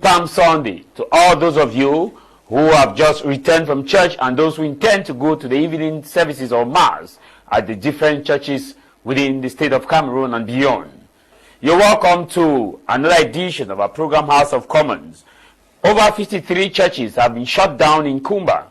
Palm Sunday to all those of you who have just returned from church and those who intend to go to the evening services or mass at the different churches within the state of Cameroon and beyond. You're welcome to another edition of our program House of Commons. Over 53 churches have been shut down in Kumba,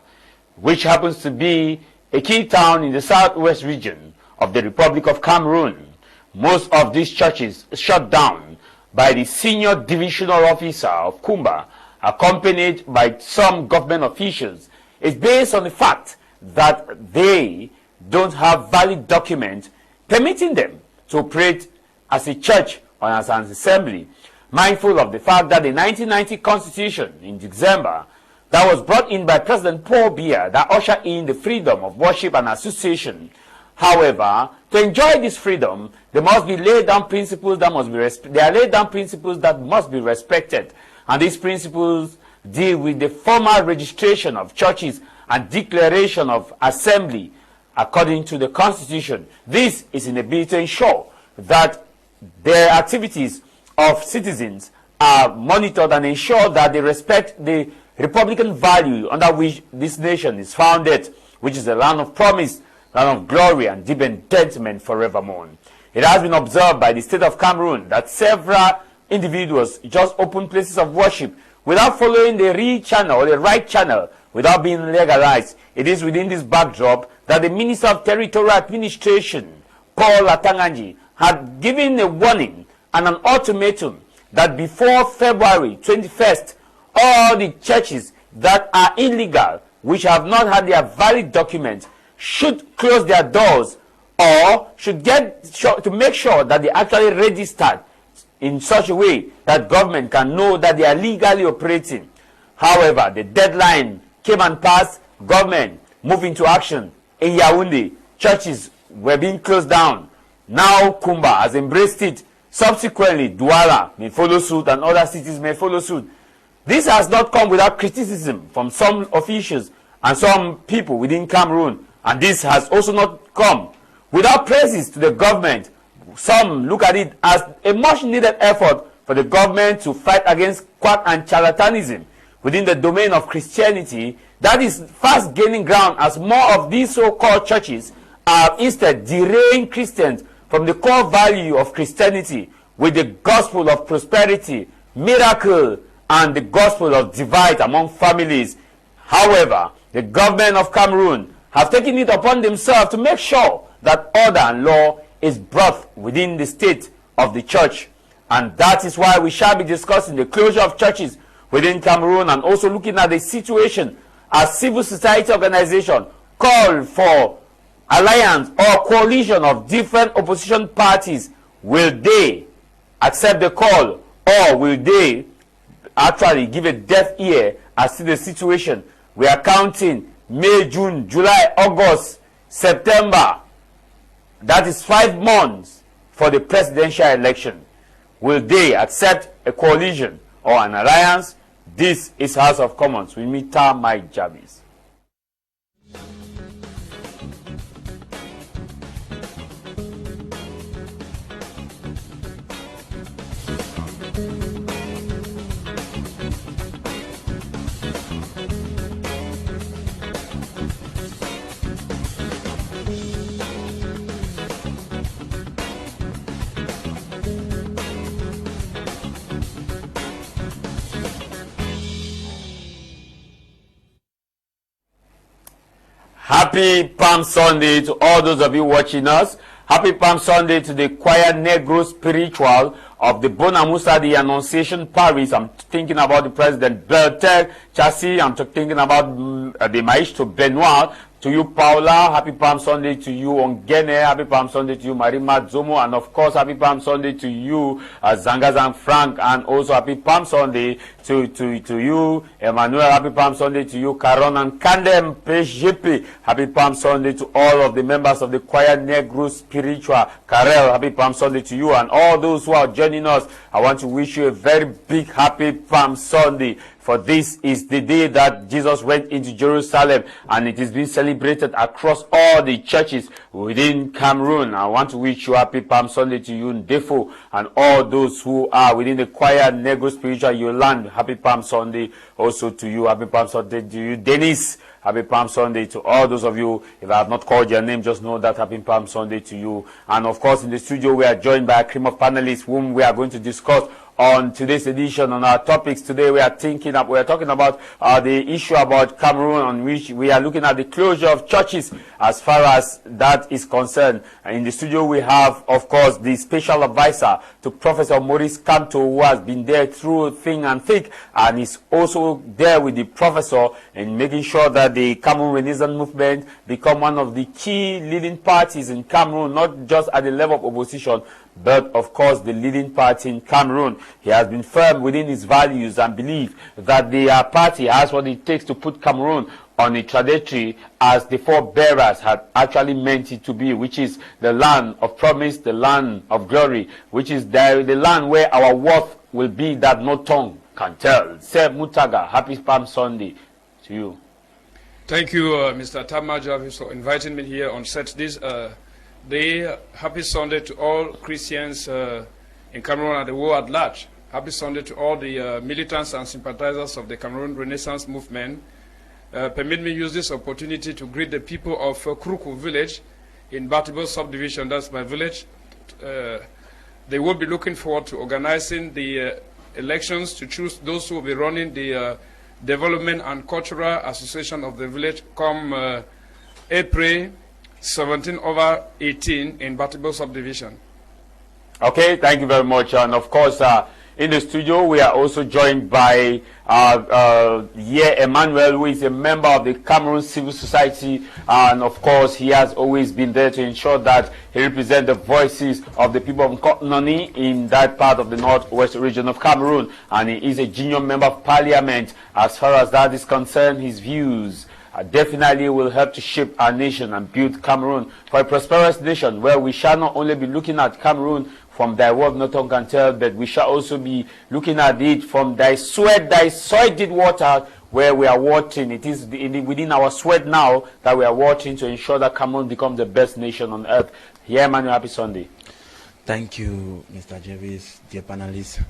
which happens to be a key town in the southwest region of the Republic of Cameroon. Most of these churches shut down by the senior divisional officer of Kumba, accompanied by some government officials, is based on the fact that they don't have valid documents permitting them to operate as a church or as an assembly, mindful of the fact that the 1990 constitution in December that was brought in by President Paul Biya that ushered in the freedom of worship and association. However, to enjoy this freedom, there must be laid down principles that must be respected, and these principles deal with the formal registration of churches and declaration of assembly according to the Constitution. This is in a bid to ensure that the activities of citizens are monitored and ensure that they respect the republican value under which this nation is founded, which is a land of promise, land of glory and deep contentment forevermore. It has been observed by the state of Cameroon that several individuals just open places of worship without following the real channel or the right channel, without being legalized. It is within this backdrop that the Minister of Territorial Administration, Paul Atanganji, had given a warning and an ultimatum that before February 21st, all the churches that are illegal, which have not had their valid documents, should close their doors or should get to make sure that they actually registered in such a way that government can know that they are legally operating. However, the deadline came and passed. Government moved into action. In Yaounde, churches were being closed down. Now Kumba has embraced it. Subsequently, Douala may follow suit and other cities may follow suit. This has not come without criticism from some officials and some people within Cameroon, and this has also not come without praises to the government. Some look at it as a much needed effort for the government to fight against quack and charlatanism within the domain of Christianity that is fast gaining ground, as more of these so-called churches are instead derailing Christians from the core value of Christianity with the gospel of prosperity, miracle, and the gospel of divide among families. However, the government of Cameroon have taken it upon themselves to make sure that order and law is brought within the state of the church. And that is why we shall be discussing the closure of churches within Cameroon and also looking at the situation as civil society organization call for alliance or coalition of different opposition parties. Will they accept the call, or will they actually give a deaf ear as to the situation? We are counting May, June, July, August, September. That is 5 months for the presidential election. Will they accept a coalition or an alliance? This is House of Commons. We meet Tah Mai Javis. Happy Palm Sunday to all those of you watching us. Happy Palm Sunday to the Choir Negro Spiritual of the Bonamusa, the Annunciation Parish. I'm thinking about the President Bertel Chassis. I'm thinking about the Maestro Benoit. To you, Paula, happy Palm Sunday to you, Ongene, happy Palm Sunday to you, Marima Zomo, and of course, happy Palm Sunday to you, Zangazang Frank, and also happy Palm Sunday to you, Emmanuel, happy Palm Sunday to you, Caron and Kandem PGP, happy Palm Sunday to all of the members of the Choir Negro Spiritual, Karel, happy Palm Sunday to you, and all those who are joining us. I want to wish you a very big happy Palm Sunday. for this is the day that Jesus went into Jerusalem, and it is being celebrated across all the churches within Cameroon. I want to wish you happy Palm Sunday to you, Ndefo, and all those who are within the choir, Negro Spiritual Yaounde. Happy Palm Sunday also to you. Happy Palm Sunday to you, Dennis. Happy Palm Sunday to all those of you. If I have not called your name, just know that happy Palm Sunday to you. And of course, in the studio, we are joined by a cream of panelists whom we are going to discuss on today's edition on our topics. Today we are talking about the issue about Cameroon, on which we are looking at the closure of churches as far as that is concerned. And in the studio we have, of course, the special advisor to Professor Maurice Kanto, who has been there through thin and thick, and is also there with the professor in making sure that the Cameroon Renaissance movement become one of the key leading parties in Cameroon, not just at the level of opposition, but of course the leading party in Cameroon. He has been firm within his values and belief that the party has what it takes to put Cameroon on a trajectory as the forebearers had actually meant it to be, which is the land of promise, the land of glory, which is the land where our worth will be that no tongue can tell. Sir Mutaga, happy Palm Sunday to you. Thank you, Mr. Tah Mai Javis, for inviting me here on set this day. Happy Sunday to all Christians in Cameroon and the world at large. Happy Sunday to all the militants and sympathizers of the Cameroon Renaissance movement. Permit me use this opportunity to greet the people of Kruku village in Batibo subdivision. That's my village. They will be looking forward to organizing the elections to choose those who will be running the Development and Cultural Association of the village come April 17/18 in Batibo subdivision. Okay, thank you very much. And of course, in the studio, we are also joined by Emmanuel, who is a member of the Cameroon Civil Society. And of course, he has always been there to ensure that he represents the voices of the people of Nkotnoni in that part of the northwest region of Cameroon. And he is a junior member of parliament. As far as that is concerned, his views definitely will help to shape our nation and build Cameroon for a prosperous nation, where we shall not only be looking at Cameroon from thy word no tongue can tell, but we shall also be looking at it from thy sweat, thy soil did water, where we are watering. It is within our sweat now that we are watering to ensure that Cameroon becomes the best nation on earth. Here, Emmanuel, happy Sunday. Thank you, Mr. Javis, dear panelists,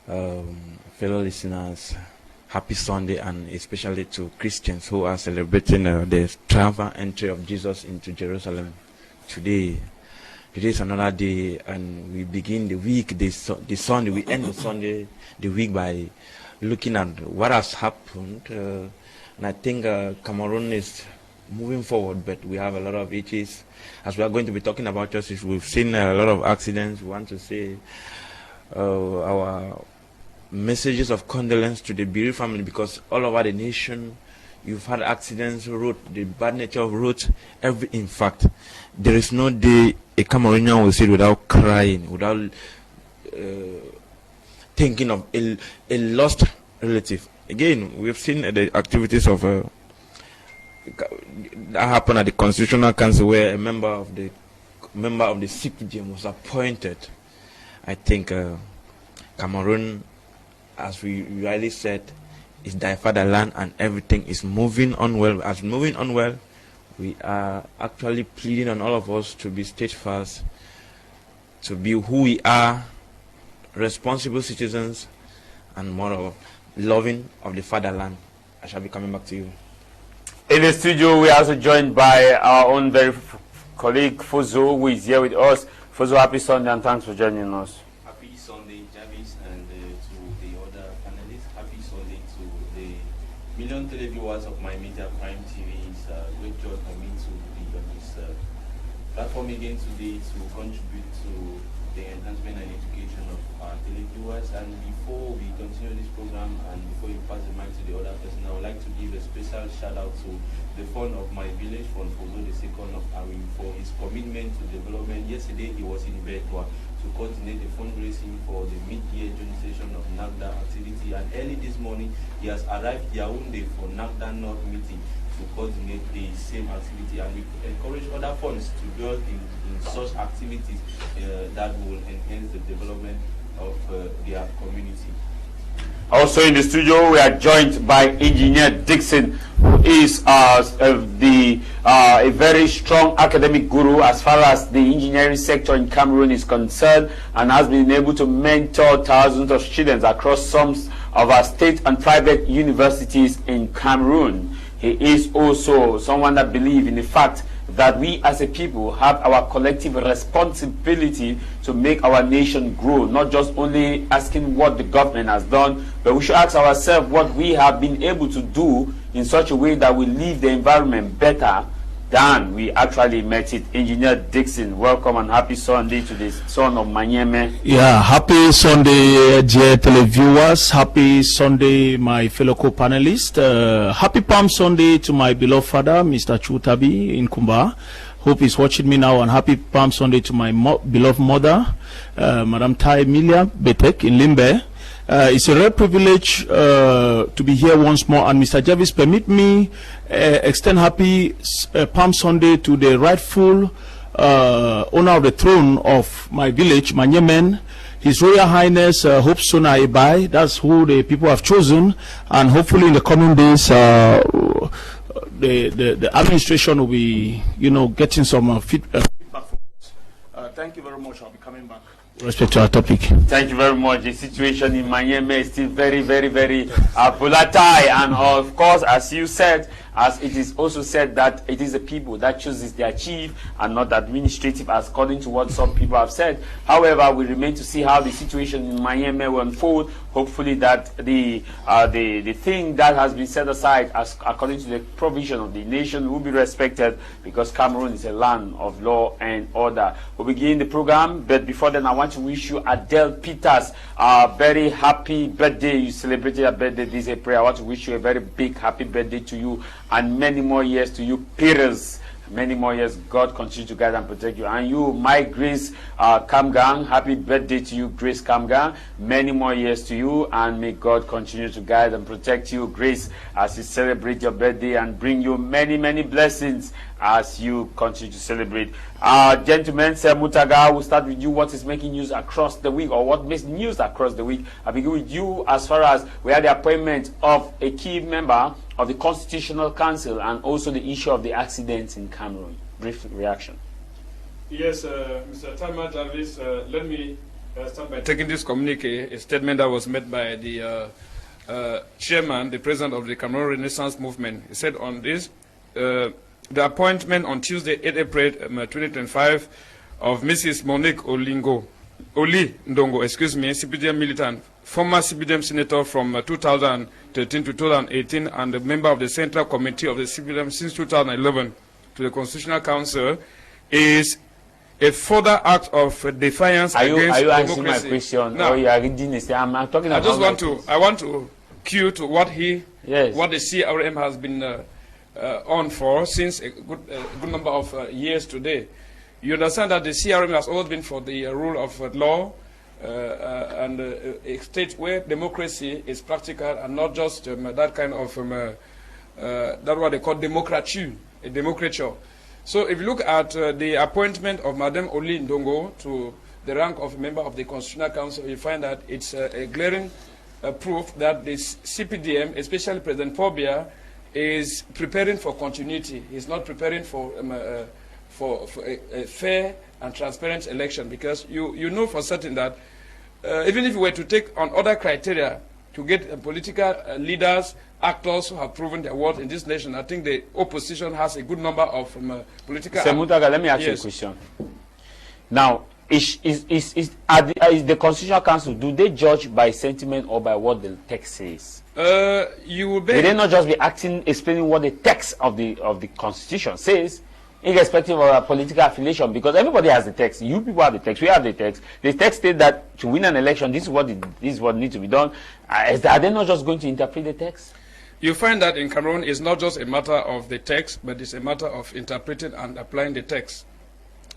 fellow listeners. Happy Sunday, and especially to Christians who are celebrating the triumphant entry of Jesus into Jerusalem today. Today is another day, and we begin the week, the Sunday, we end the week by looking at what has happened. And I think Cameroon is moving forward, but we have a lot of issues. As we are going to be talking about justice, we've seen a lot of accidents. We want to say our messages of condolence to the bereaved family, because all over the nation you've had accidents, road, the bad nature of roads. In fact, there is no day a Cameroonian will sit without crying, without thinking of a lost relative. Again, we've seen the activities of that happened at the Constitutional Council, where a member of the CPGM was appointed. I think Cameroon, as we rightly said, is thy fatherland, and everything is moving on well. As moving on well, we are actually pleading on all of us to be steadfast, to be who we are, responsible citizens, and more of loving of the fatherland. I shall be coming back to you. In the studio, we are also joined by our own very colleague Fuzo, who is here with us. Fuzo, happy Sunday, and thanks for joining us. Happy Sunday, Javis, and to the other panelists. Happy Sunday to the million televiewers of My Media Prime TV. It's a great joy for me to be on this platform again today to contribute to the enhancement and education of our televiewers. And before we continue this program, and before you pass the mic to the other person, I would like to give a special shout out to the fund of my village, from Fogo the second of Arim, for his commitment to development. Yesterday he was in Betwa to coordinate the fundraising for the mid-year joint session of NACDA activity, and early this morning he has arrived Yaounde for NACDA North meeting to coordinate the same activity, and we encourage other funds to build in such activities that will enhance the development of their community. Also in the studio, we are joined by Engineer Dixon, who is a very strong academic guru as far as the engineering sector in Cameroon is concerned, and has been able to mentor thousands of students across some of our state and private universities in Cameroon. He is also someone that believes in the fact that we as a people have our collective responsibility to make our nation grow, not just only asking what the government has done, but we should ask ourselves what we have been able to do in such a way that we leave the environment better than we actually met it. Engineer Dixon, welcome and happy Sunday to the son of Manyeme. Yeah, happy Sunday, dear televiewers. Happy Sunday, my fellow co-panelists. Happy Palm Sunday to my beloved father, Mr. Chutabi in Kumba. Hope he's watching me now. And happy Palm Sunday to my beloved mother, Madam Tah Emilia Betek in Limbe. It's a rare privilege to be here once more, and Mr. Javis, permit me extend happy Palm Sunday to the rightful owner of the throne of my village, Manyemen, His Royal Highness Hope Sona Ebai. That's who the people have chosen, and hopefully in the coming days the administration will be, getting some feedback from us. Thank you very much. I'll be coming back. Respect to our topic. Thank you very much. The situation in Manyeme is still very, very, very volatile, and of course, as you said, as it is also said that it is the people that chooses their chief and not administrative, as according to what some people have said. However, we remain to see how the situation in Manyeme will unfold. Hopefully that the thing that has been set aside as according to the provision of the nation will be respected, because Cameroon is a land of law and order. We'll begin the program, but before then I want to wish you Adele Peters a very happy birthday. You celebrated your birthday this April. I want to wish you a very big happy birthday to you, and many more years to you, Peters. Many more years. God continue to guide and protect you. And you, my Grace Kamgang, happy birthday to you, Grace Kamgang. Many more years to you, and may God continue to guide and protect you, Grace, as you celebrate your birthday, and bring you many, many blessings as you continue to celebrate. Gentlemen, Sir Mutaga, we'll start with you. What is making news across the week, or what makes news across the week? I'll begin with you as far as we had the appointment of a key member of the Constitutional Council, and also the issue of the accidents in Cameroon. Brief reaction. Yes, Mr. Tah Mai Javis, let me start by taking this communique, a statement that was made by the chairman, the president of the Cameroon Renaissance Movement. He said on this, the appointment on Tuesday, 8 April 2025, of Mrs. Monique Oli Ndongo, CPDM militant, former CPDM senator from 2013 to 2018, and a member of the Central Committee of the CPDM since 2011, to the Constitutional Council, is a further act of defiance against democracy. Are you answering my question? No. Or you are reading this? I'm talking about. I want to cue to what what the CRM has been on for since a good number of years today. You understand that the CRM has always been for the rule of law and a state where democracy is practical and not just that kind of that's what they call democrature, a democrature. So if you look at the appointment of Madame Oli Ndongo to the rank of member of the Constitutional Council, you find that it's a glaring proof that this CPDM, especially President Pobia, is preparing for continuity. He's not preparing for a fair and transparent election, because you know for certain that even if we were to take on other criteria to get political leaders, actors who have proven their worth in this nation, I think the opposition has a good number of political. Sir Mutaga, let me ask you a question. Now, is the Constitutional Council, do they judge by sentiment or by what the text says? You will be. Will they not just be acting, explaining what the text of the Constitution says, irrespective of our political affiliation? Because everybody has the text. You people have the text. We have the text. The text states that to win an election, this is what needs to be done. Are they not just going to interpret the text? You find that in Cameroon, it's not just a matter of the text, but it's a matter of interpreting and applying the text.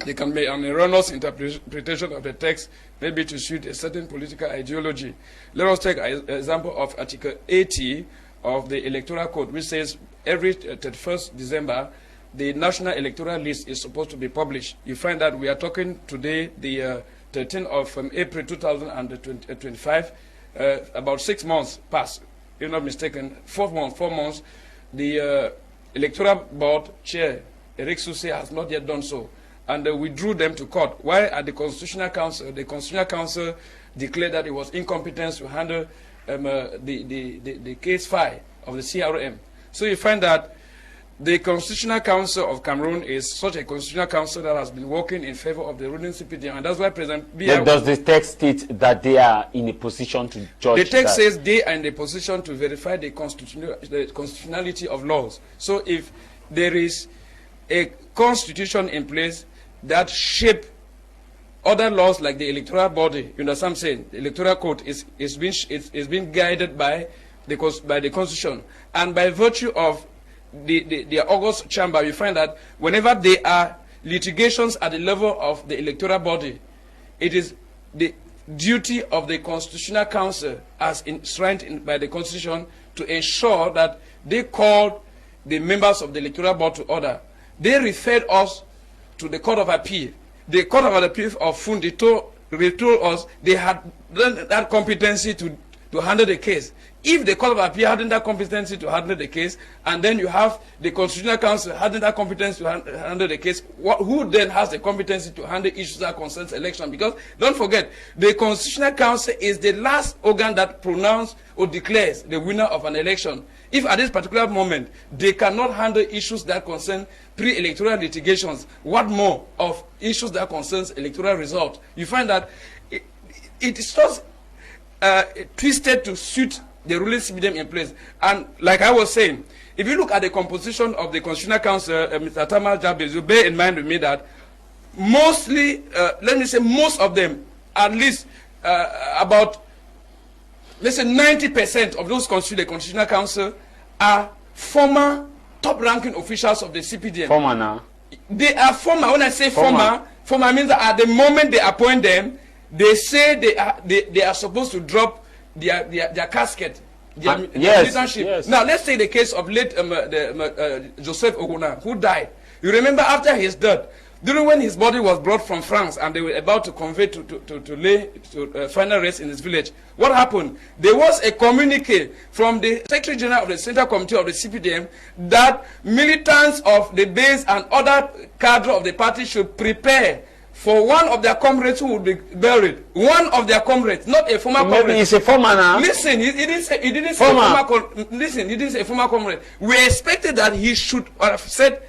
There can be an erroneous interpretation of the text, maybe to suit a certain political ideology. Let us take an example of Article 80 of the Electoral Code, which says every 31st December, the national electoral list is supposed to be published. You find that we are talking today, the 13th of April 2025. about 6 months passed, if not mistaken, 4 months, the Electoral Board Chair, Eric Susse, has not yet done so. And we drew them to court. Why at the Constitutional Council? The Constitutional Council declared that it was incompetence to handle the case file of the CRM. So you find that the Constitutional Council of Cameroon is such a constitutional council that has been working in favor of the ruling CPDM, and that's why President Biya... Does the text state that they are in a position to judge? The text says they are in a position to verify the constitutionality of laws. So if there is a constitution in place that shape other laws like the electoral body, you know what I'm saying? The electoral code is being guided by the constitution, and by virtue of the August chamber, you find that whenever there are litigations at the level of the electoral body, it is the duty of the Constitutional Council, as enshrined by the Constitution, to ensure that they call the members of the electoral board to order. They referred us to the Court of Appeal. The Court of Appeal of Fundi told us they had that competency to handle the case. If the Court of Appeal hadn't that competency to handle the case, and then you have the Constitutional Council hadn't that competence to handle the case, who then has the competency to handle issues that concerns election? Because don't forget, the Constitutional Council is the last organ that pronounces or declares the winner of an election. If at this particular moment they cannot handle issues that concern pre-electoral litigations, what more of issues that concerns electoral result? You find that it is just twisted to suit the ruling CPDM in place. And like I was saying, if you look at the composition of the Constitutional Council, Mr. Tah Mai Javis, you bear in mind with me that mostly, let me say most of them, at least about, let's say 90% of those constituted the Constitutional Council are former top-ranking officials of the CPDM. Former now? They are former. When I say former means that at the moment they appoint them, they say they are supposed to drop their casket, their leadership. Yes. Now, let's take the case of late Joseph Oguna, who died. You remember after his death, during when his body was brought from France and they were about to convey to lay final rest in his village, what happened? There was a communique from the Secretary General of the Central Committee of the CPDM that militants of the base and other cadre of the party should prepare for one of their comrades who would be buried. One of their comrades, not a former comrade. Maybe he's a former now. Listen, he didn't say a former comrade. We expected that he should have said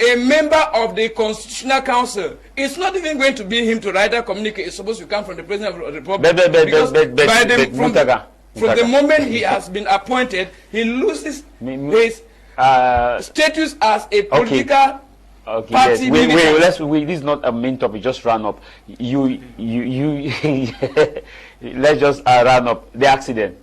a member of the Constitutional Council. It's not even going to be him to write that communique. It's supposed to come from the President of the Republic. From the moment he has been appointed, he loses his status as a political party. This is not a main topic. Just run up. Let's just run up the accident.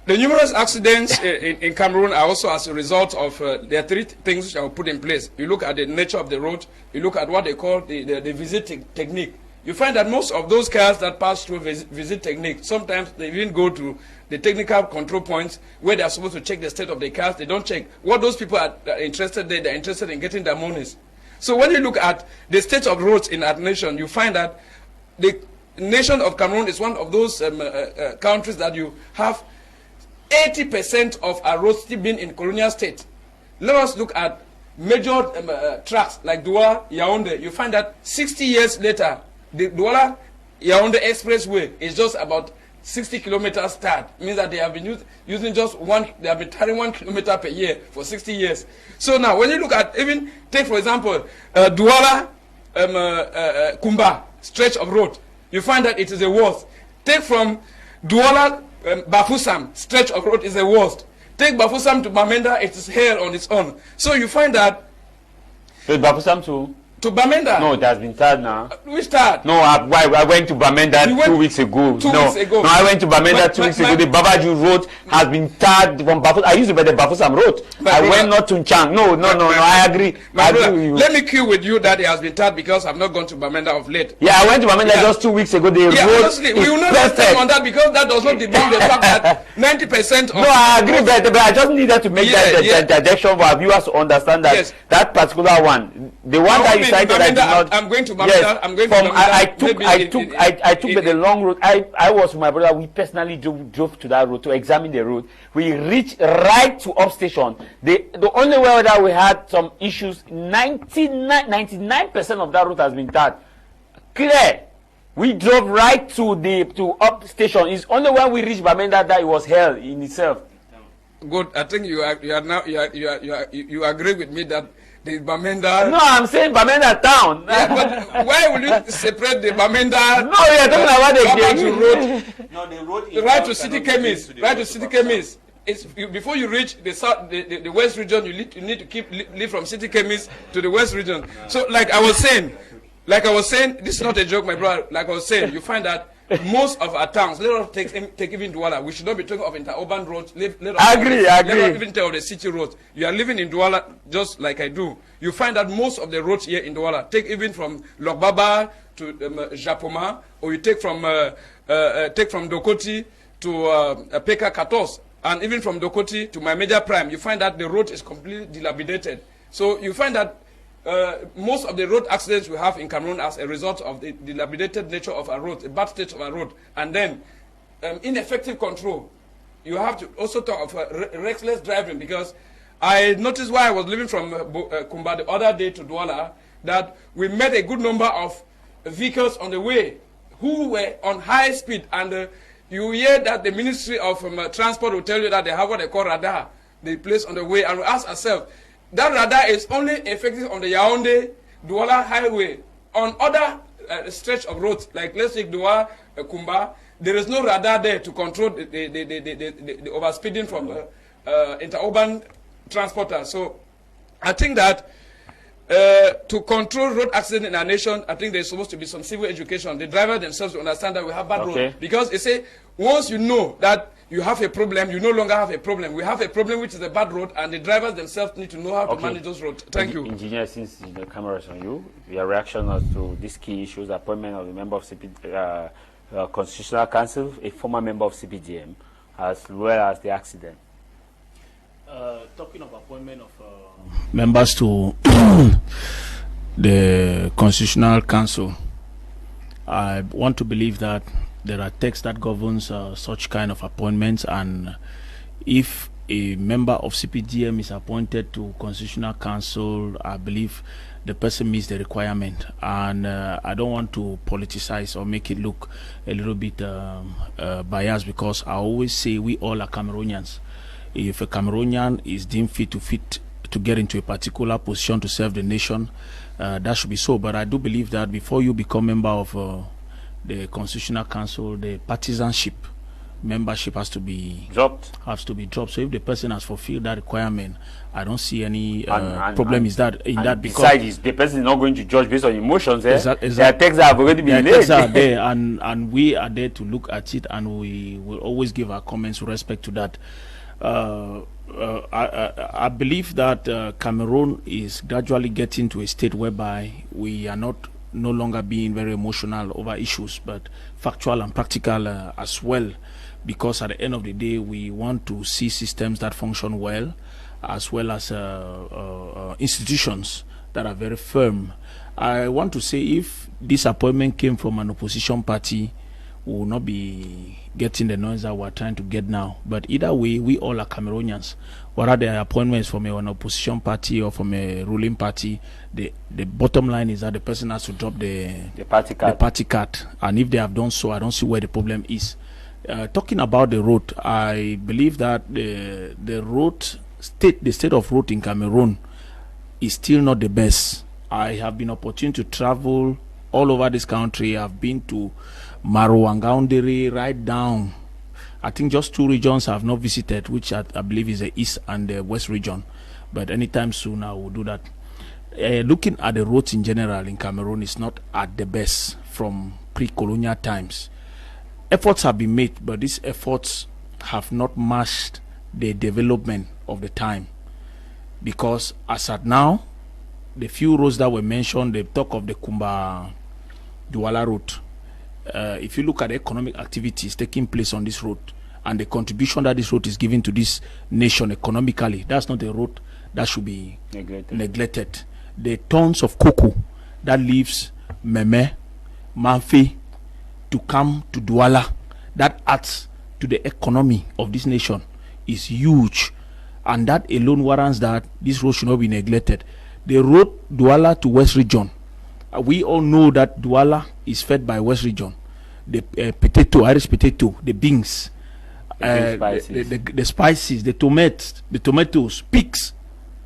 The numerous accidents in Cameroon are also as a result of there are three things which I will put in place. You look at the nature of the road. You look at what they call the visit technique. You find that most of those cars that pass through visit technique, sometimes they even go to the technical control points where they are supposed to check the state of the cars. They don't check. What those people are interested in, they're interested in getting their monies. So when you look at the state of roads in our nation, you find that the nation of Cameroon is one of those countries that you have 80% of our roads still being in colonial state. Let us look at major tracks like Douala, Yaounde. You find that 60 years later, the Douala Yaounde Expressway is just about 60 kilometers tarred. It means that they have been using just they have been tarring 1 kilometer per year for 60 years. So now, when you look at, even take for example, Douala Kumba stretch of road, you find that it is the worst. Take from Douala Bafoussam stretch of road is the worst. Take Bafoussam to Bamenda, it is hell on its own. So you find that. So Bafoussam to Bamenda? No, it has been tarred now. Which tarred? No, I went to Bamenda 2 weeks ago. No, I went to Bamenda 2 weeks ago. The Babaju road has been tarred from Bafoussam. I used to be the Bafoussam road. Went not to Chang. No, I agree. I agree with you. Let me queue with you that it has been tarred because I've not gone to Bamenda of late. Yeah, I went to Bamenda just 2 weeks ago. The road honestly, we will not stay on that because that does not debunk the fact that 90% of... No, I agree, but I just needed to make that interjection for our viewers to understand that that particular one, The one that you cited, I did not. I'm going to Bamenda. Yes, I'm going to Bamenda. I took the long road. I was with my brother. We personally drove to that road to examine the road. We reached right to up station. The only way that we had some issues, 99% of that road has been done. Clear. We drove right to up station. It's only when we reached Bamenda that it was hell in itself. Good. I think you agree with me that the Bamenda. No, I'm saying Bamenda town. Yeah, but why will you separate the Bamenda? No, we are talking about the road. No, the road is right to city chemist. Right to city chemist. It's before you reach the south, the west region. You need to live from city chemist to the west region. So, like I was saying, this is not a joke, my brother. Like I was saying, you find that most of our towns, let us take even Douala. We should not be talking of inter-urban roads. Let us agree. even tell the city roads. You are living in Douala just like I do. You find that most of the roads here in Douala, take even from Lokbaba to Japoma, or you take from Dokoti to Peka Katos, and even from Dokoti to my major prime, you find that the road is completely dilapidated. So you find that most of the road accidents we have in Cameroon as a result of the dilapidated nature of our road, the bad state of our road, and then ineffective control. You have to also talk of reckless driving, because I noticed while I was leaving from Kumba the other day to Douala that we met a good number of vehicles on the way who were on high speed, and you hear that the Ministry of Transport will tell you that they have what they call radar, they place on the way, and we ask ourselves, that radar is only effective on the Yaounde, Douala highway. On other stretch of roads, like let's take Douala, Kumba, there is no radar there to control the overspeeding from interurban transporters. So I think that to control road accident in our nation, I think there's supposed to be some civil education. The driver themselves will understand that we have bad roads. Because they say, once you know that you have a problem, you no longer have a problem. We have a problem which is a bad road, and the drivers themselves need to know how to manage those roads. Thank you. Engineer, since the camera is on you, your reaction as to these key issues, appointment of a member of Constitutional Council, a former member of CPDM, as well as the accident. Talking of appointment of members to the Constitutional Council, I want to believe that there are texts that governs such kind of appointments, and if a member of CPDM is appointed to Constitutional Council, I believe the person meets the requirement, and I don't want to politicize or make it look a little bit biased, because I always say we all are Cameroonians. If a Cameroonian is deemed fit to get into a particular position to serve the nation, that should be so. But I do believe that before you become member of the Constitutional Council, the partisanship membership has to be dropped. So if the person has fulfilled that requirement, I don't see any problem. Because besides, the person is not going to judge based on emotions. Exactly. Their texts have already been laid. Texts are there, and we are there to look at it, and we will always give our comments with respect to that. I believe that Cameroon is gradually getting to a state whereby we are no longer being very emotional over issues, but factual and practical as well, because at the end of the day we want to see systems that function well, as well as institutions that are very firm. I want to say, if this appointment came from an opposition party, we will not be getting the noise that we're trying to get now. But either way, we all are Cameroonians. Whether the appointments from an opposition party or from a ruling party, the bottom line is that the person has to drop the party card. And if they have done so, I don't see where the problem is. Talking about the road, I believe that the state of road in Cameroon is still not the best. I have been opportune to travel all over this country. I've been to Maro and Yaounde, right down. I think just 2 regions I have not visited, which I believe is the east and the west region. But anytime soon I will do that. Looking at the roads in general in Cameroon, is not at the best from pre-colonial times. Efforts have been made, but these efforts have not matched the development of the time. Because as at now, the few roads that were mentioned, they talk of the Kumba Douala route. If you look at the economic activities taking place on this road and the contribution that this road is giving to this nation economically, that's not a road that should be neglected. the tons of cocoa that leaves Meme, Manfi to come to Douala, that adds to the economy of this nation, is huge. And that alone warrants that this road should not be neglected. The road Douala to West Region, we all know that Douala is fed by West Region. The potato, Irish potato, the beans, the spices, the tomatoes, pigs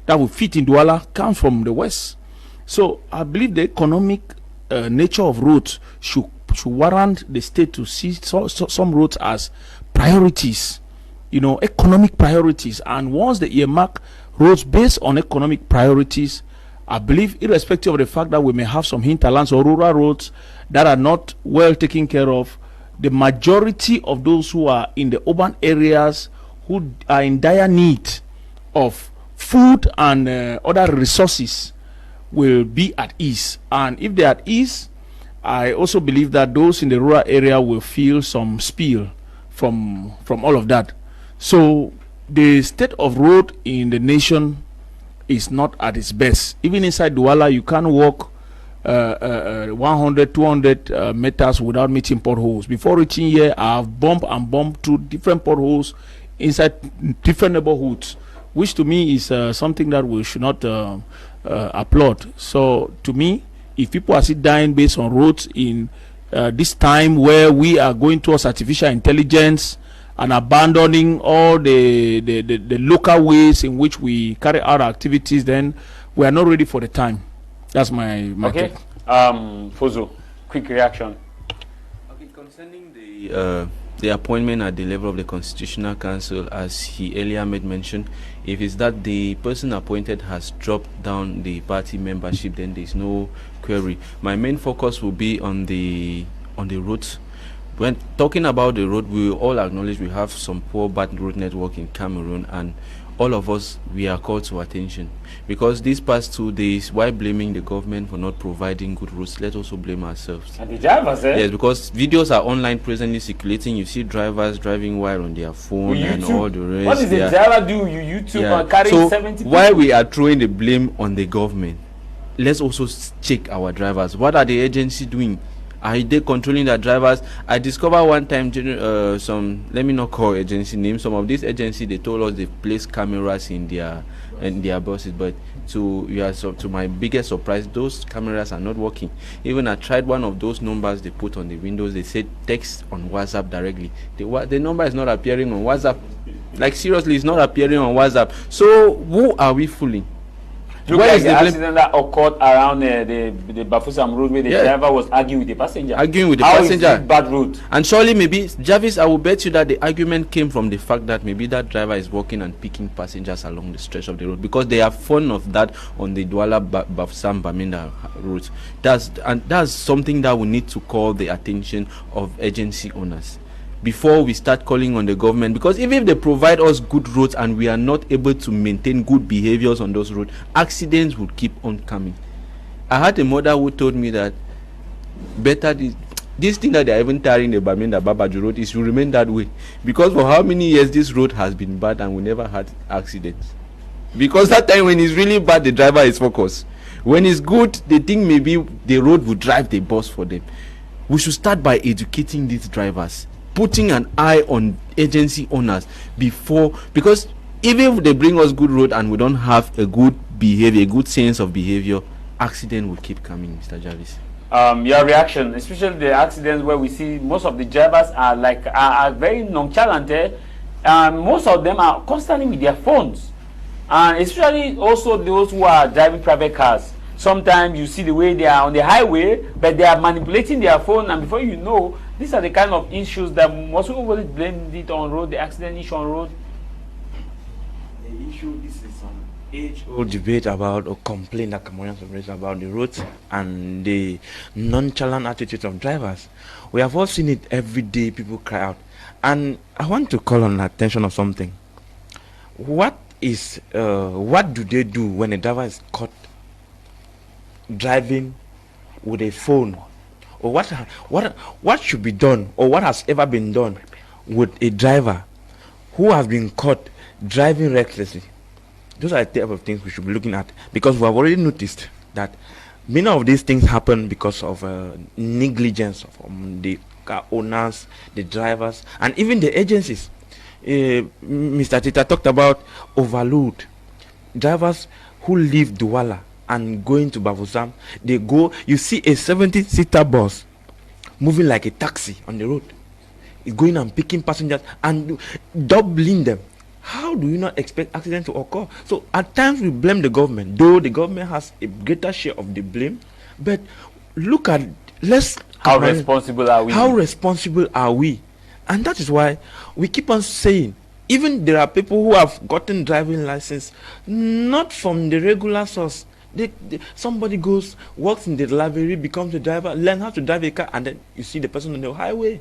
that will fit in Douala comes from the west. So I believe the economic nature of roads should warrant the state to see some roads as priorities, economic priorities. And once they earmark roads based on economic priorities, I believe, irrespective of the fact that we may have some hinterlands or rural roads that are not well taken care of, the majority of those who are in the urban areas who are in dire need of food and other resources will be at ease. And if they're at ease, I also believe that those in the rural area will feel some spill from all of that. So the state of road in the nation is not at its best. Even inside Douala, you can't walk 100, 200 meters without meeting potholes. Before reaching here, I have bumped through different potholes inside different neighborhoods, which to me is something that we should not applaud. So to me, if people are still dying based on roads in this time where we are going towards artificial intelligence and abandoning all the local ways in which we carry out our activities, then we are not ready for the time. That's my okay. take. Fozo, quick reaction. Okay, concerning the appointment at the level of the Constitutional Council, as he earlier made mention, if it's that the person appointed has dropped down the party membership, then there is no query. My main focus will be on the roads. When talking about the road, we all acknowledge we have some poor bad road network in Cameroon, and all of us, we are called to attention, because these past 2 days, while blaming the government for not providing good roads, let's also blame ourselves. And the drivers, Yes, because videos are online presently circulating. You see drivers driving while on their phone and all the rest. What does the driver do? You YouTube and carry so 70 while we are throwing the blame on the government, let's also check our drivers. What are the agencies doing? Are they controlling their drivers? I discovered one time some, let me not call agency names, some of these agencies, they told us they place cameras in their buses, but to my biggest surprise, those cameras are not working. Even I tried one of those numbers they put on the windows. They said text on WhatsApp directly. The number is not appearing on WhatsApp. Like seriously, it's not appearing on WhatsApp. So who are we fooling? Look like the accident that occurred around the Bafusam road, where the driver was arguing with the passenger. How is it bad road? And surely maybe, Javis, I will bet you that the argument came from the fact that maybe that driver is walking and picking passengers along the stretch of the road, because they are fond of that on the Douala Bafusam Baminda route. That's something that we need to call the attention of agency owners before we start calling on the government, because even if they provide us good roads and we are not able to maintain good behaviors on those roads, accidents will keep on coming. I had a mother who told me that better this thing that they are even tarring the Baminda Babaju road is to remain that way, because for how many years this road has been bad and we never had accidents. Because that time when it's really bad, the driver is focused. When it's good, they think maybe the road will drive the bus for them. We should start by educating these drivers, putting an eye on agency owners before, because even if they bring us good road and we don't have a good behavior, a good sense of behavior, accident will keep coming. Mr. Javis, your reaction, especially the accidents where we see most of the drivers are very nonchalant, and most of them are constantly with their phones, and especially also those who are driving private cars. Sometimes you see the way they are on the highway, but they are manipulating their phone, and before you know, these are the kind of issues that most people always blame it on road, the accident issue on road. The issue, this is an age-old debate about, or complaint that Cameroonians have raised about the roads and the nonchalant attitude of drivers. We have all seen it every day, people cry out. And I want to call on attention of something. What do they do when a driver is caught driving with a phone? Or what should be done, or what has ever been done with a driver who has been caught driving recklessly? Those are the type of things we should be looking at, because we have already noticed that many of these things happen because of negligence from the car owners, the drivers, and even the agencies. Mr. Tita talked about overload. Drivers who leave Douala and going to Bavusam, they go, you see a 70-seater bus moving like a taxi on the road. It's going and picking passengers and doubling them. How do you not expect accidents to occur? So at times we blame the government, though the government has a greater share of the blame. But look at, how responsible are we? How responsible are we? And that is why we keep on saying, even there are people who have gotten driving license not from the regular source. Somebody goes, works in the library, becomes a driver, learn how to drive a car, and then you see the person on the highway.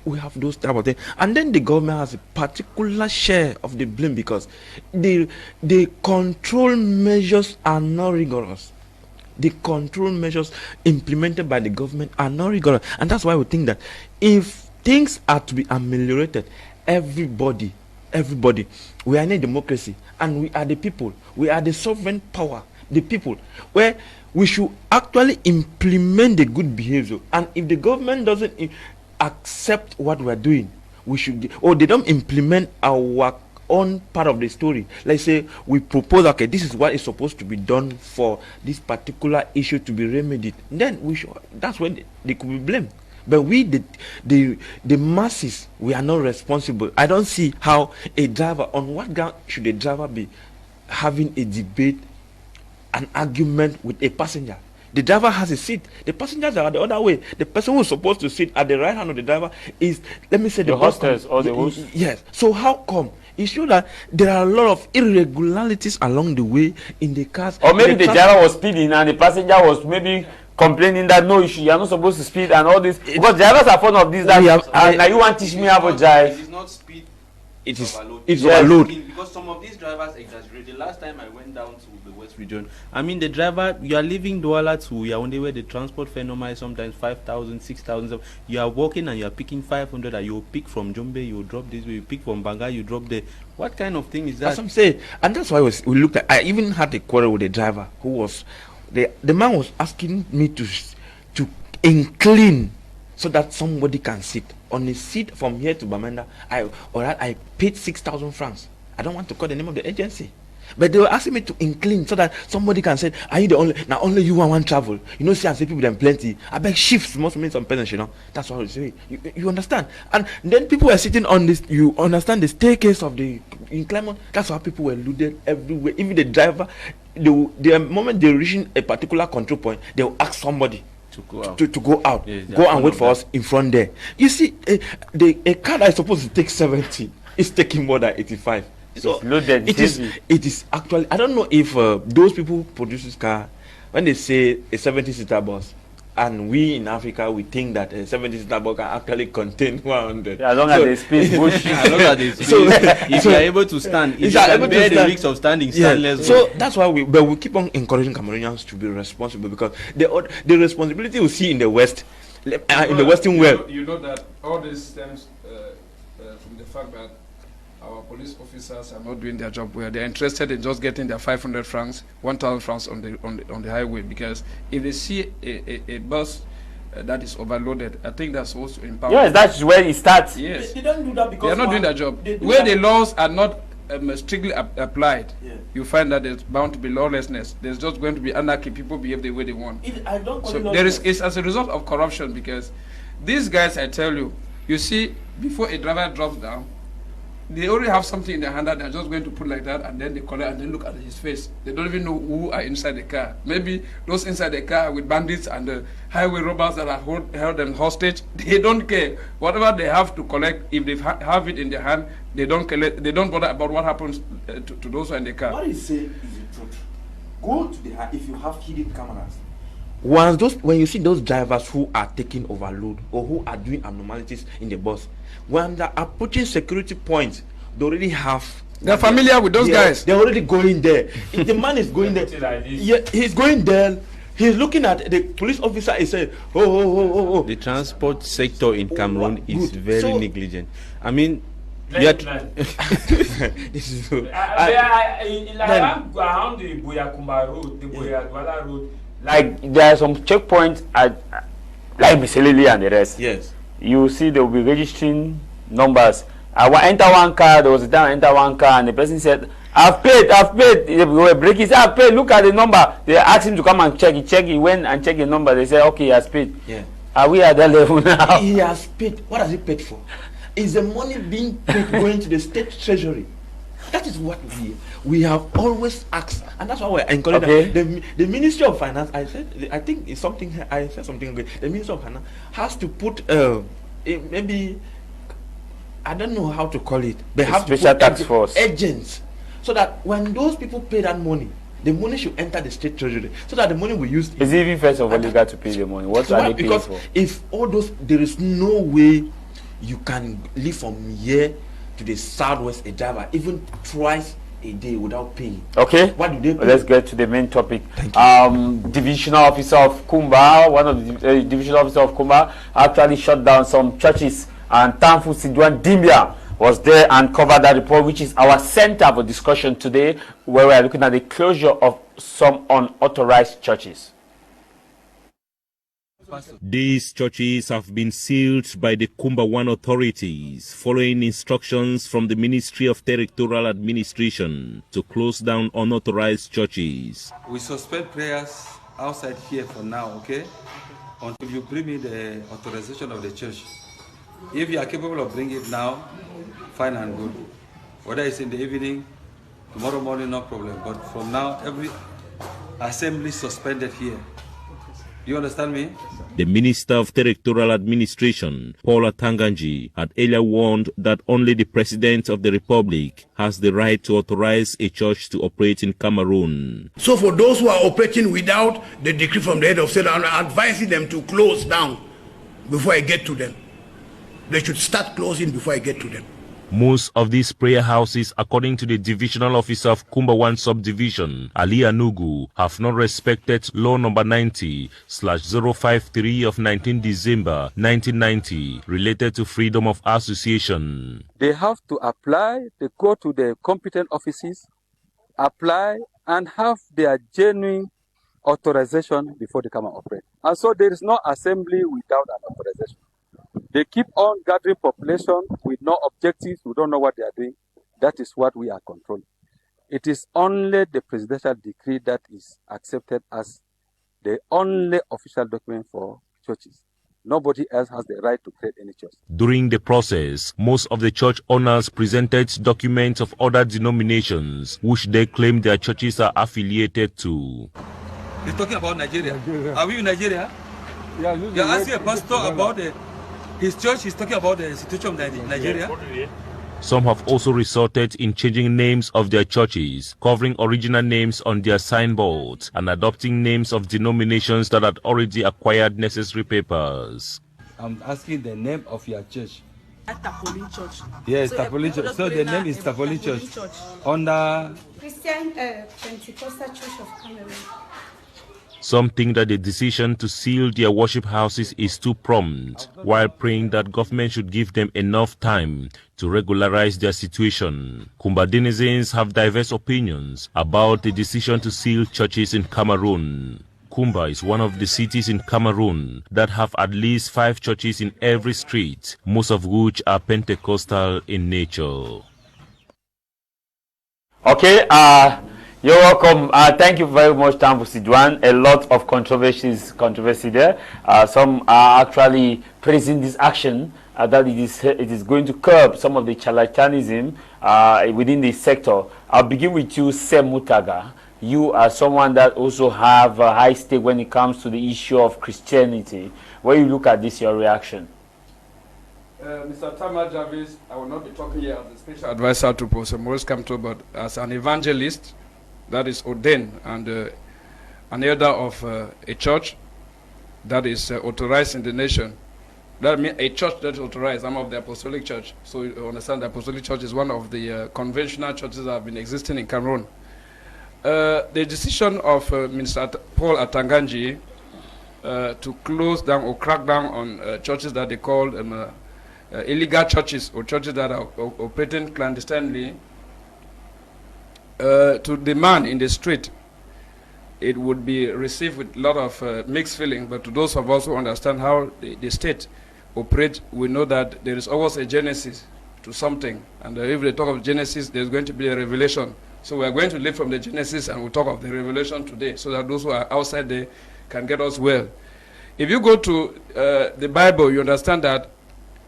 We have those type of things, and then the government has a particular share of the blame because the control measures are not rigorous. The control measures implemented by the government are not rigorous, and that's why we think that if things are to be ameliorated, everybody, we are in a democracy, and we are the people. We are the sovereign power, the people, where we should actually implement the good behavior. And if the government doesn't accept what we are doing, we should, or they don't implement our own part of the story. Let's say we propose, okay, this is what is supposed to be done for this particular issue to be remedied. Then we should, that's when they could be blamed. But we, the masses, we are not responsible. I don't see how a driver, on what ground should a driver be having a debate, an argument with a passenger? The driver has a seat. The passengers are the other way. The person who is supposed to sit at the right hand of the driver is, let me say, the hostess or the host. Yes. So how come? It shows that there are a lot of irregularities along the way in the cars. Or maybe the driver was speeding and the passenger was maybe complaining that no, you are not supposed to speed and all this. Because drivers are fond of this. That now you want to teach me how to drive. It is not speed. It is overload. It's overload. Because some of these drivers exaggerate. The last time I went down to the West region, I mean, the driver, you are leaving Douala to Yaounde where the transport fare normal is sometimes 5,000, 6,000. You are walking and you are picking 500 and you pick from Jombe, you drop this way, you pick from Banga, you drop there. What kind of thing is that? That's what I'm saying. And that's why we looked at, I even had a quarrel with the driver who was, the man was asking me to incline so that somebody can sit on a seat from here to Bamenda. I paid 6,000 francs. I don't want to call the name of the agency, but they were asking me to incline so that somebody can say, are you the only, now only you want travel? You know, see, I say people them plenty. I beg shifts must mean some persons, you know. That's what I say. You understand? And then people were sitting on this, you understand, the staircase of the incline. That's why people were looted everywhere. Even the driver, the moment they reaching a particular control point, they will ask somebody to go out. Yes, go and wait for us in front there. You see, a car that is supposed to take 70 is taking more than 85. So it is actually, I don't know if those people who produce this car, when they say a 70-seater bus, and we in Africa, we think that a 70-seater bus can actually contain 100. Yeah, as long as they space bush. As long as they space. If you are able to stand, if you can bear the risks of standing, stand less. So that's why we keep on encouraging Cameroonians to be responsible, because the responsibility we see in the West, in the Western world. You know that all this stems from the fact that our police officers are not doing their job well. They're interested in just getting their 500 francs, 1,000 francs on the highway, because if they see a bus that is overloaded, I think that's supposed to empower. Yes, that's where it starts. Yes. They don't do that because they are not doing their job. Where the laws are not strictly applied, you find that there's bound to be lawlessness. There's just going to be anarchy. People behave the way they want. It's as a result of corruption, because these guys, I tell you, you see, before a driver drops down, they already have something in their hand that they're just going to put like that, and then they collect and then look at his face. They don't even know who are inside the car. Maybe those inside the car with bandits and the highway robbers that have held them hostage. They don't care. Whatever they have to collect, if they have it in their hand, they don't collect. They don't bother about what happens to those who are in the car. What you say is the truth. Go to the if you have hidden cameras. When you see those drivers who are taking overload or who are doing abnormalities in the bus, when they're approaching security points, they already have. They're familiar with those guys. They're already going there. If the man is going there, he's going there. He's looking at the police officer. He said, "Oh." The transport sector in Cameroon is very negligent. I mean, This is good. Around the Boya Kumba Road, the Boya Douala Road, like there are some checkpoints at like Biselili and the rest. Yes. You see, they will be registering numbers. I will enter one car. There was a time I enter one car, and the person said, "I've paid. I've paid." They were breaking. I've paid. Look at the number. They asked him to come and check. He checked. He went and checked the number. They said, "Okay, he has paid." Yeah. Are we at that level now? He has paid. What has he paid for? Is the money being paid going to the state treasury? That is what we have always asked, and that's why we're encouraging the Ministry of Finance. I think it's something. I said something good. The Ministry of Finance has to put maybe, I don't know how to call it. They have special to put tax force agents, so that when those people pay that money, the money should enter the state treasury, so that the money we use. Is it even first of all legal to pay the money? What are they paying because for? If all those, there is no way you can live from here to the southwest Ejaba even twice a day without paying. Okay. What do they pay? Let's get to the main topic. Thank you. Divisional officer of Kumba, one of the divisional officer of Kumba, actually shut down some churches, and Thankful Sidwan Dimbia was there and covered that report, which is our center for discussion today, where we are looking at the closure of some unauthorized churches. These churches have been sealed by the Kumba One authorities following instructions from the Ministry of Territorial Administration to close down unauthorized churches. We suspend prayers outside here for now, okay? Until you bring me the authorization of the church. If you are capable of bringing it now, fine and good. Whether it's in the evening, tomorrow morning, no problem. But from now, every assembly suspended here. You understand me? The Minister of Territorial Administration, Paula Tanganji, had earlier warned that only the President of the Republic has the right to authorize a church to operate in Cameroon. So for those who are operating without the decree from the head of state, I'm advising them to close down before I get to them. They should start closing before I get to them. Most of these prayer houses, according to the divisional officer of Kumba 1 subdivision, Ali Anugu, have not respected law number 90/053 of 19 December 1990 related to freedom of association. They have to apply, they go to the competent offices, apply and have their genuine authorization before they come and operate. And so there is no assembly without an authorization. They keep on gathering population with no objectives. We don't know what they are doing. That is what we are controlling. It is only the presidential decree that is accepted as the only official document for churches. Nobody else has the right to create any church. During the process, most of the church owners presented documents of other denominations, which they claim their churches are affiliated to. He's talking about Nigeria. Are we in Nigeria? Yeah, you're asking a pastor about his church. He's talking about the situation of Nigeria. Some have also resorted in changing names of their churches, covering original names on their signboards, and adopting names of denominations that had already acquired necessary papers. I'm asking the name of your church. Tapoli Church. Yes, so Tapoli Church. So the name is Tapoli Church. Under Christian Pentecostal Church of Cameroon. Some think that the decision to seal their worship houses is too prompt, while praying that government should give them enough time to regularize their situation. Kumba denizens have diverse opinions about the decision to seal churches in Cameroon. Kumba is one of the cities in Cameroon that have at least 5 churches in every street, most of which are Pentecostal in nature. Okay, you're welcome. Thank you very much, Thankful Sidwan. A lot of controversy there. Some are actually praising this action, that it is going to curb some of the charlatanism within the sector. I'll begin with you, Sem Mutaga. You are someone that also have a high stake when it comes to the issue of Christianity. When you look at this, your reaction? Mr. Tah Mai Javis, I will not be talking here as a special advisor to Professor Maurice Kamto, but as an evangelist that is ordained and an elder of a church that is authorized in the nation. That means a church that is authorized. I'm of the Apostolic Church. So you understand the Apostolic Church is one of the conventional churches that have been existing in Cameroon. The decision of Minister Paul Atanganji to close down or crack down on churches that they call illegal churches or churches that are operating clandestinely, to the man in the street, it would be received with a lot of mixed feeling. But to those of us who understand how the state operates, we know that there is always a genesis to something. And if they talk of genesis, there's going to be a revelation. So we are going to live from the genesis and we'll talk of the revelation today so that those who are outside there can get us well. If you go to the Bible, you understand that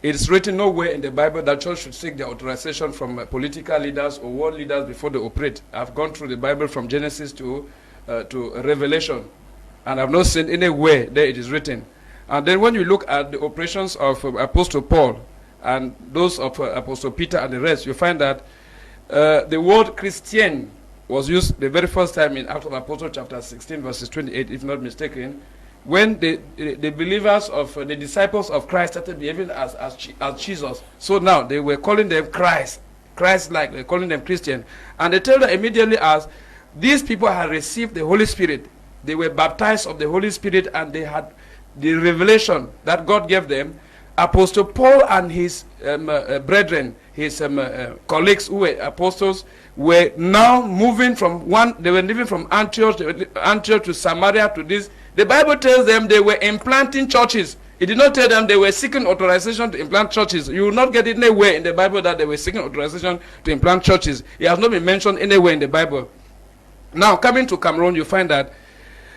it's written nowhere in the Bible that church should seek their authorization from political leaders or world leaders before they operate. I've gone through the Bible from Genesis to Revelation, and I've not seen anywhere there it is written. And then when you look at the operations of Apostle Paul and those of Apostle Peter and the rest, you find that the word Christian was used the very first time in Acts of Apostles chapter 16 verses 28, if not mistaken, when the believers of the disciples of Christ started behaving as Jesus. So now they were calling them Christ-like, they're calling them Christian. And they tell them immediately as these people had received the Holy Spirit, they were baptized of the Holy Spirit, and they had the revelation that God gave them. Apostle Paul and his brethren, his colleagues who were apostles, were now moving from they were living from Antioch to Samaria to this. The Bible tells them they were implanting churches. It did not tell them they were seeking authorization to implant churches. You will not get it anywhere in the Bible that they were seeking authorization to implant churches. It has not been mentioned anywhere in the Bible. Now, coming to Cameroon, you find that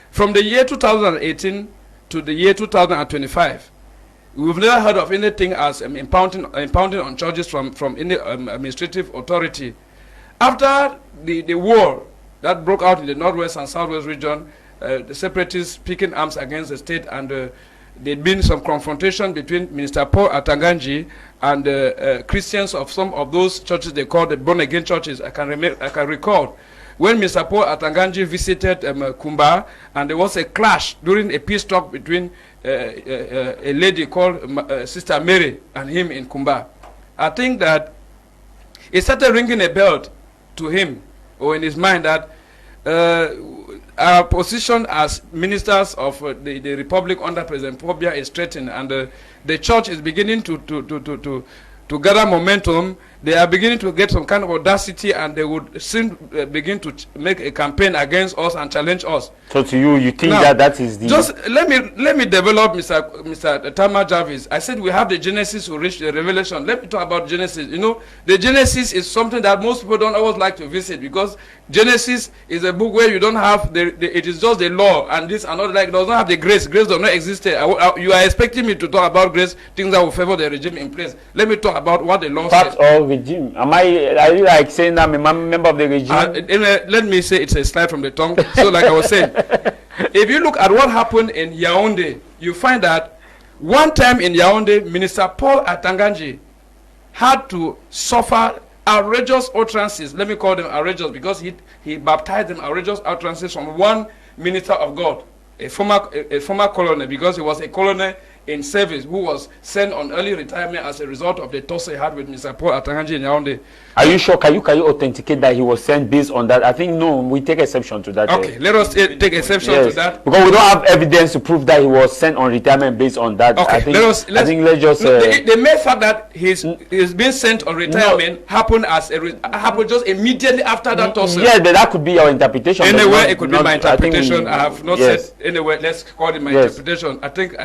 from the year 2018 to the year 2025, we've never heard of anything as impounding on churches from any administrative authority. After the war that broke out in the northwest and southwest region, the separatists picking arms against the state, and there'd been some confrontation between Minister Paul Atanganji and Christians of some of those churches they call the born-again churches. I can recall when Mr. Paul Atanganji visited Kumba, and there was a clash during a peace talk between a lady called Sister Mary and him in Kumba. I think that it started ringing a bell to him, or in his mind, that our position as ministers of the Republic under President Pobia is threatened, and the church is beginning to gather momentum. They are beginning to get some kind of audacity, and they would soon begin to make a campaign against us and challenge us. So to you think now, that is the... Just let me develop Mr. Tah Mai Javis. I said we have the Genesis to reach the Revelation. Let me talk about Genesis. You know, the Genesis is something that most people don't always like to visit, because Genesis is a book where you don't have it is just the law, and this and not, like, it does not have the grace. Grace does not exist there. You are expecting me to talk about grace, things that will favor the regime in place. Let me talk about what the law says. Regime. Are you like saying that I'm a member of the regime? Let me say it's a slide from the tongue. So like I was saying, if you look at what happened in Yaounde, you find that one time in Yaounde, Minister Paul Atanganji had to suffer outrageous utterances. Let me call them outrageous, because he baptized them outrageous utterances from one minister of God, a former colonel, because he was a colonel in service who was sent on early retirement as a result of the tussle he had with Mr. Paul Atanganji in Yaounde. Are you sure? Can you authenticate that he was sent based on that? I think no, we take exception to that. Okay, let us take exception to that. Because we don't have evidence to prove that he was sent on retirement based on that. Okay, I think let's just... the mere fact that he's been sent on retirement happened just immediately after that tussle. Yeah, but that could be your interpretation. Anyway, it could be my interpretation. I have not said anyway. Let's call it my interpretation. I think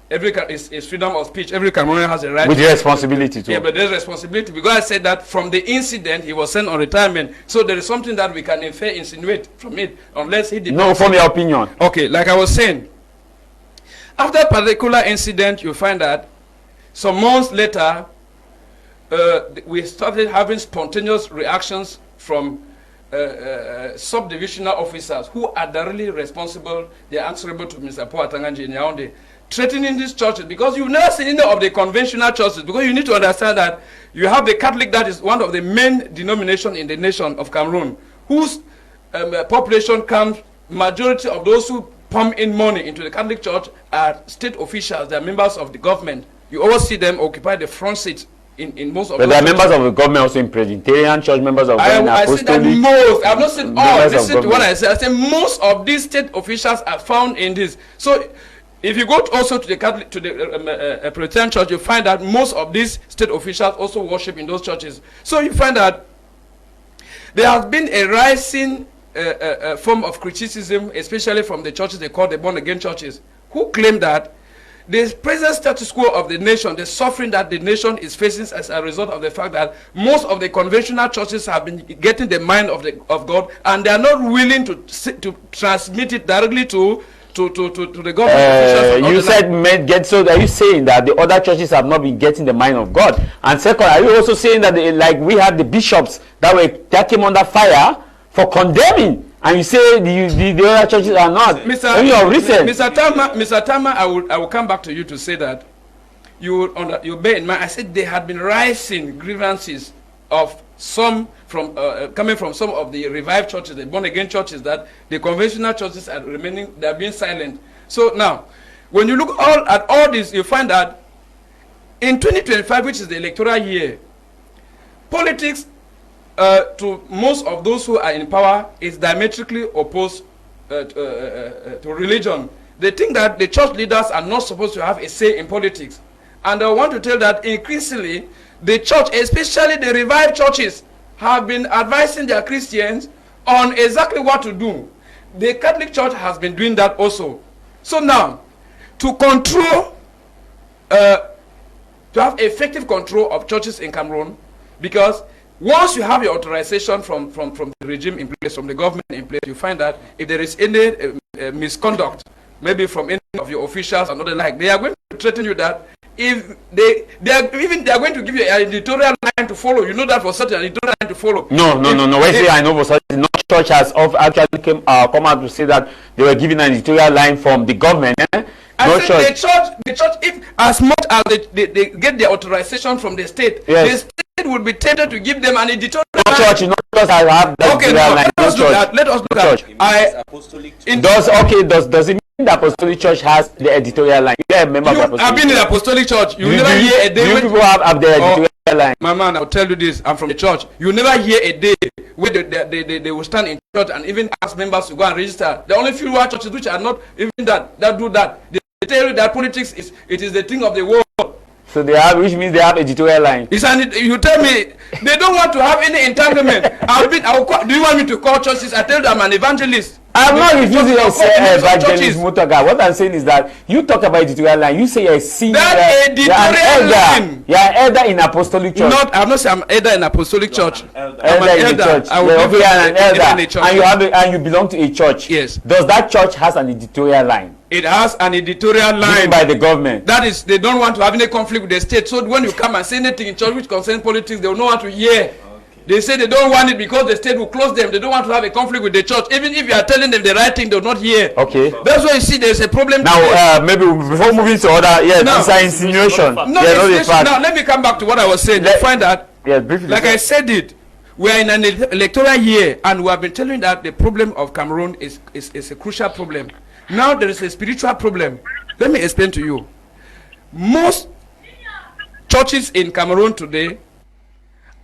it's freedom of speech. Every Cameroonian has a right with responsibility too. Yeah, but there's responsibility, because I said that from the incident he was sent on retirement. So there is something that we can insinuate from it, unless he did not. No, from your opinion. Okay, like I was saying, after a particular incident, you find that some months later, we started having spontaneous reactions from subdivisional officers who are directly responsible. They are answerable to Mr. Paul Atanganji in Yaounde, threatening these churches, because you've never seen any of the conventional churches. Because you need to understand that you have the Catholic, that is one of the main denominations in the nation of Cameroon, whose population comes, majority of those who pump in money into the Catholic Church are state officials. They are members of the government. You always see them occupy the front seat in most of. But there are members of the government also in Presbyterian Church, members of I said that most. I have not said all. Listen to what I said. I said most of these state officials are found in this. So If you go also to the Catholic, to the Presbyterian church, you find that most of these state officials also worship in those churches. So you find that there has been a rising form of criticism, especially from the churches they call the born-again churches, who claim that the present status quo of the nation, the suffering that the nation is facing as a result of the fact that most of the conventional churches have been getting the mind of God, and they are not willing to transmit it directly to the government. You said so are you saying that the other churches have not been getting the mind of God? And second, are you also saying that like we had the bishops that came under fire for condemning, and you say the other churches are not? Mr. Tama, I will come back to you to say that you bear in mind, I said there had been rising grievances of some from coming from some of the revived churches, the born again churches, that the conventional churches are they are being silent. So now, when you look at all this, you find that in 2025, which is the electoral year, politics to most of those who are in power is diametrically opposed to religion. They think that the church leaders are not supposed to have a say in politics. And I want to tell that increasingly, the church, especially the revived churches, have been advising their Christians on exactly what to do. The Catholic Church has been doing that also. So now, to control, to have effective control of churches in Cameroon, because once you have your authorization from the regime in place, from the government in place, you find that if there is any misconduct, maybe from any of your officials and other like, they are going to threaten you that if they are going to give you an editorial line to follow. You know that for certain, an editorial line to follow. No. Wait, I know for certain. No church has actually come out to say that they were giving an editorial line from the government. I said the church, if as much as they get their authorization from the state, yes, the state would be tempted to give them an editorial line. Church, church have that editorial line. Let us look at. Does it mean the Apostolic Church has the editorial line? You are a member of the Apostolic Church. I've been in the Apostolic Church. You never hear a day when people have the editorial line. My man, I'll tell you this. I'm from the church. You never hear a day where they will stand in church and even ask members to go and register. The only few churches which are not even that do that. They tell you that politics is the thing of the world. So they have, which means they have editorial line. You tell me they don't want to have any entanglement. Do you want me to call churches? I tell them I'm an evangelist. I'm not refusing to say evangelist Mutaga. What I'm saying is that you talk about editorial line. You say you're a senior. That editorial line. You're an elder in Apostolic Church. I'm not saying I'm elder in Apostolic Church. Elder in the church. I will be an elder, and you belong to a church. Yes. Does that church has an editorial line? It has an editorial line given by the government. That is, they don't want to have any conflict with the state. So when you come and say anything in church which concerns politics, they will know how to hear. They say they don't want it because the state will close them. They don't want to have a conflict with the church. Even if you are telling them the right thing, they will not hear. Okay. That's why you see there's a problem. Now, maybe before moving to other, these are insinuation. Now, let me come back to what I was saying. You find that, briefly, like I said it, we are in an electoral year, and we have been telling that the problem of Cameroon is a crucial problem. Now there is a spiritual problem. Let me explain to you. Most churches in Cameroon today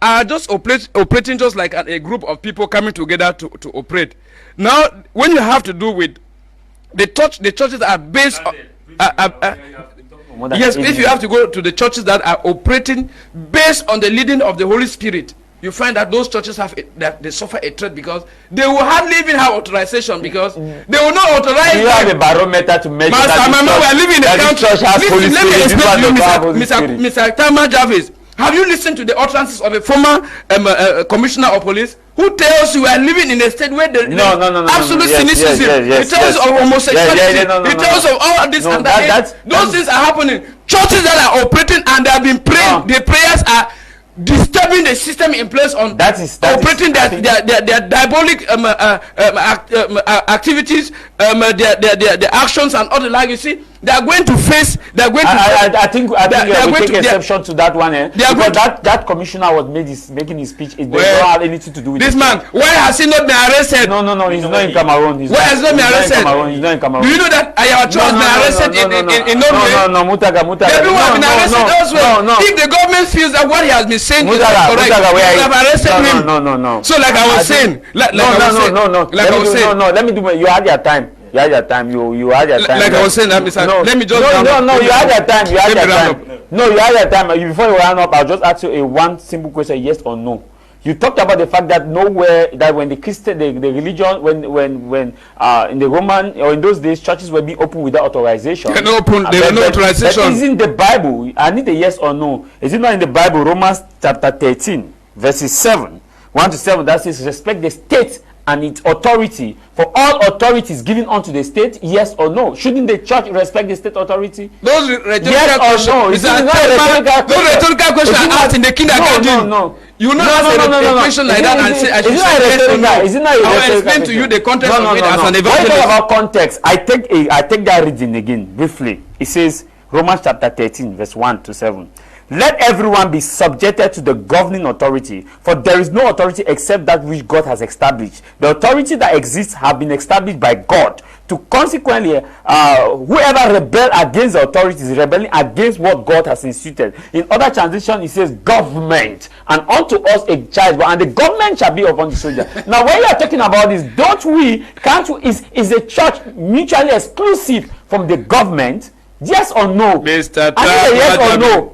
are just operating just like a group of people coming together to operate. Now, when you have to do with the churches are based on yes, if you have to go to the churches that are operating based on the leading of the Holy Spirit, you find that those churches they suffer a threat because they will hardly even have authorization because they will not authorize. You have a barometer to measure we are living in a country. Let me explain to you, Mr. Tah Mai Javis. Have you listened to the utterances of a former commissioner of police who tells you we are living in a state where there is absolute cynicism? He tells of homosexuality. He tells of all this and that. Those things are happening. Churches that are operating and they have been praying, the prayers are disturbing the system in place on operating their diabolic activities, their actions and all the like. You see, they are going to face. They are going to. I think we take exception to that one. Because that commissioner was making his speech. It does not have anything to do with this man. Why has he not been arrested? No, he's not in Cameroon. Why has he not been arrested? He's not in Cameroon. Do you know that Ayawacho has been arrested in Norway? No, Mutaga. Everyone has been arrested elsewhere. If the government feels that what he has been saying is correct, they have arrested him. No. So like I was saying, let me do. You had your time. You had your time. You had your time. Like I was saying, Mr. No, let me just no. You had your time. You had Let me your round time. No, you had your time. Before you round up, I'll just ask you a one simple question: yes or no. You talked about the fact that nowhere that when the Christian, the religion, when in the Roman or in those days, churches were being open without authorization. They were no authorization. But is in the Bible? I need a yes or no. Is it not in the Bible? Romans chapter 13, verses 7, 1 to 7. That says, respect the state and its authority. For all authority is given unto the state, yes or no? Shouldn't the church respect the state authority? Those rhetorical yes questions. Or no? Those rhetorical questions are asked in the kindergarten. No. You will not ask a question like that and say, I should say yes or no. Is it not I will explain to you the context of it as an evangelist. When you talk about context, I take that reading again briefly. It says, Romans chapter 13, verse 1 to 7. Let everyone be subjected to the governing authority, for there is no authority except that which God has established. The authority that exists have been established by God. To consequently, whoever rebel against the authority is rebelling against what God has instituted. In other translation, it says government, and unto us a child, and the government shall be upon the soldier. Now, when you are talking about this, is the church mutually exclusive from the government? Yes or no? Mr. Yes or no?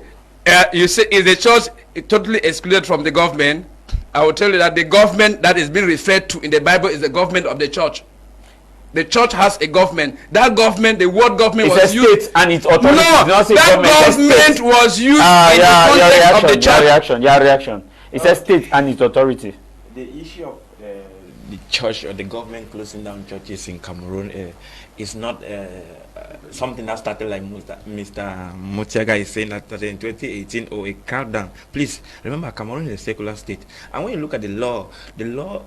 You say, is the church totally excluded from the government? I will tell you that the government that is being referred to in the Bible is the government of the church. The church has a government. That government, the word government, was used. State and its authority. No, that government was used in the context of the church. Your reaction. It says state and its authority. The issue of the church or the government closing down churches in Cameroon is not something that started like Mr. Motiaga is saying that in 2018 or a crackdown. Please remember, Cameroon is a secular state, and when you look at the law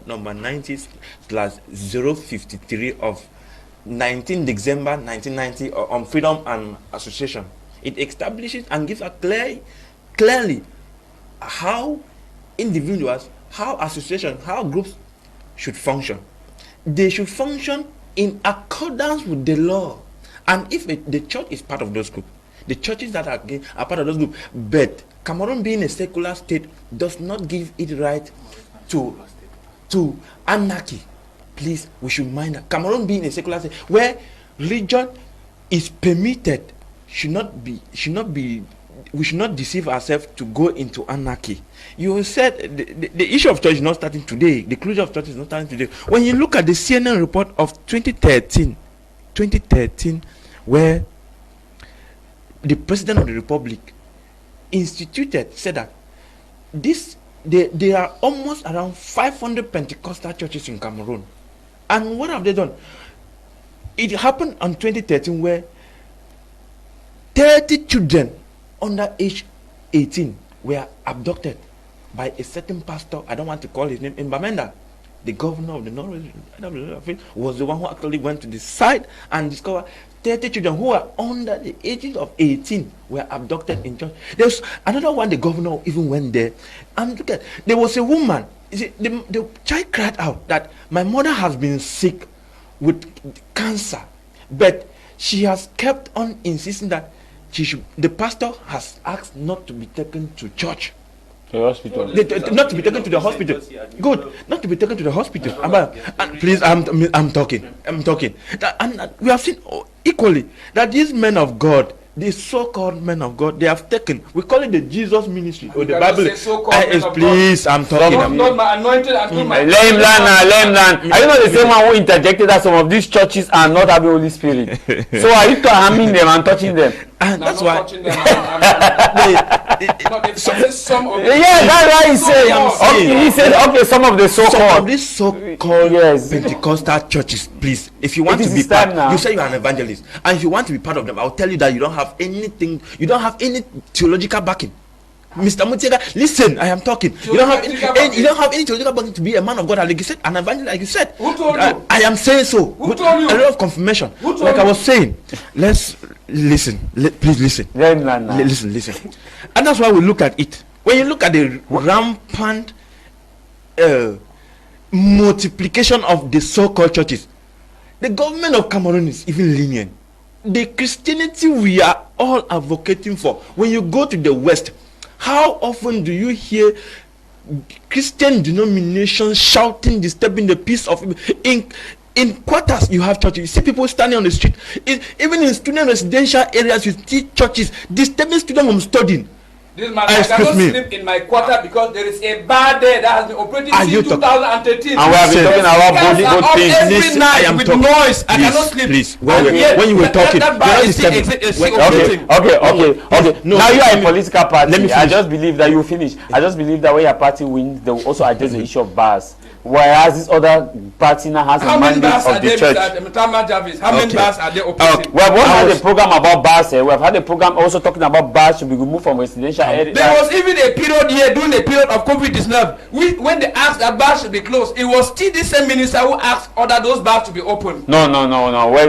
number 90/053 of 19 December 1990 on freedom and association, it establishes and gives a clearly how individuals, how associations, how groups should function. They should function in accordance with the law. And if the church is part of those groups, the churches that are part of those groups, but Cameroon being a secular state does not give it right to anarchy. Please, we should mind that Cameroon being a secular state where religion is permitted we should not deceive ourselves to go into anarchy. You said the issue of church is not starting today. The closure of church is not starting today. When you look at the CNN report of 2013, where the President of the Republic said that there are almost around 500 Pentecostal churches in Cameroon. And what have they done? It happened on 2013 where 30 children under age 18 were abducted by a certain pastor. I don't want to call his name. In Bamenda, the governor of the North was the one who actually went to the site and discovered 30 children who were under the ages of 18 were abducted in church. There's another one, the governor even went there. And look at, there was a woman. The child cried out that my mother has been sick with cancer, but she has kept on insisting that the pastor has asked not to be taken to church. The hospital. Not to be taken to the hospital. Good. Not to be taken to the hospital. And please, I'm talking. And we have seen equally that these men of God, these so-called men of God, they have taken. We call it the Jesus ministry or the Bible. Please, I'm talking. Not my anointed and my Let him learn. Are you not the same one who interjected that some of these churches are not having Holy Spirit? So are you harming them and touching them? And that's why. Some of that's why he said. He said, okay, some of the so-called. Some of these so-called Pentecostal churches, please. If you want to be part, you say you are an evangelist, and if you want to be part of them, I'll tell you that you don't have anything. You don't have any theological backing. Mr. Mutiega, listen, I am talking. You don't have any theological backing to be a man of God, like you said, an evangelist, like you said. Who told you? I am saying so. Who told you? A lot of confirmation. Like I was saying, let's listen. Please listen. Listen. And that's why we look at it. When you look at the rampant multiplication of the so-called churches, the government of Cameroon is even lenient. The Christianity we are all advocating for, when you go to the West, how often do you hear Christian denominations shouting, disturbing the peace of in In quarters, you have churches. You see people standing on the street. Even in student residential areas, you see churches disturbing students from studying. This man, I cannot sleep in my quarter because there is a bar there that has been operating since 2013. And we have been talking about both things. Every night with noise. I cannot sleep. Please, when you were talking, that bar is still operating. Okay. No, now you are a political party. I just believe that you finish. I just believe that when your party wins, they will also address the issue of bars. Whereas this other party now has a mandate of the church. Tah Mai Javis, how many bars are they operating? We have had a program about bars. We have had a program also talking about bars should be removed from residential areas. There was even a period here during the period of COVID-19 when they asked that bars should be closed. It was still the same minister who asked order those bars to be open. No.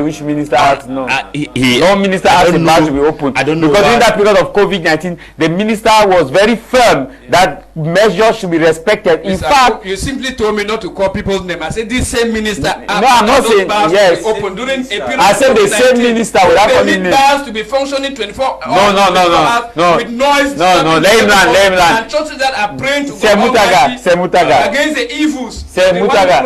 Which minister asked? No. No minister asked the bars to be open. I don't know. Because in that period of COVID-19, the minister was very firm that measures should be respected. In fact, you simply told me not to call people's name. I said this same minister. No, I'm not saying yes. Open during a period. I said the same minister without calling name. Bars to be functioning 24 hours. No. With noise. No. Let him land. And churches that are praying to Semutaga. against the evils. Semutaga.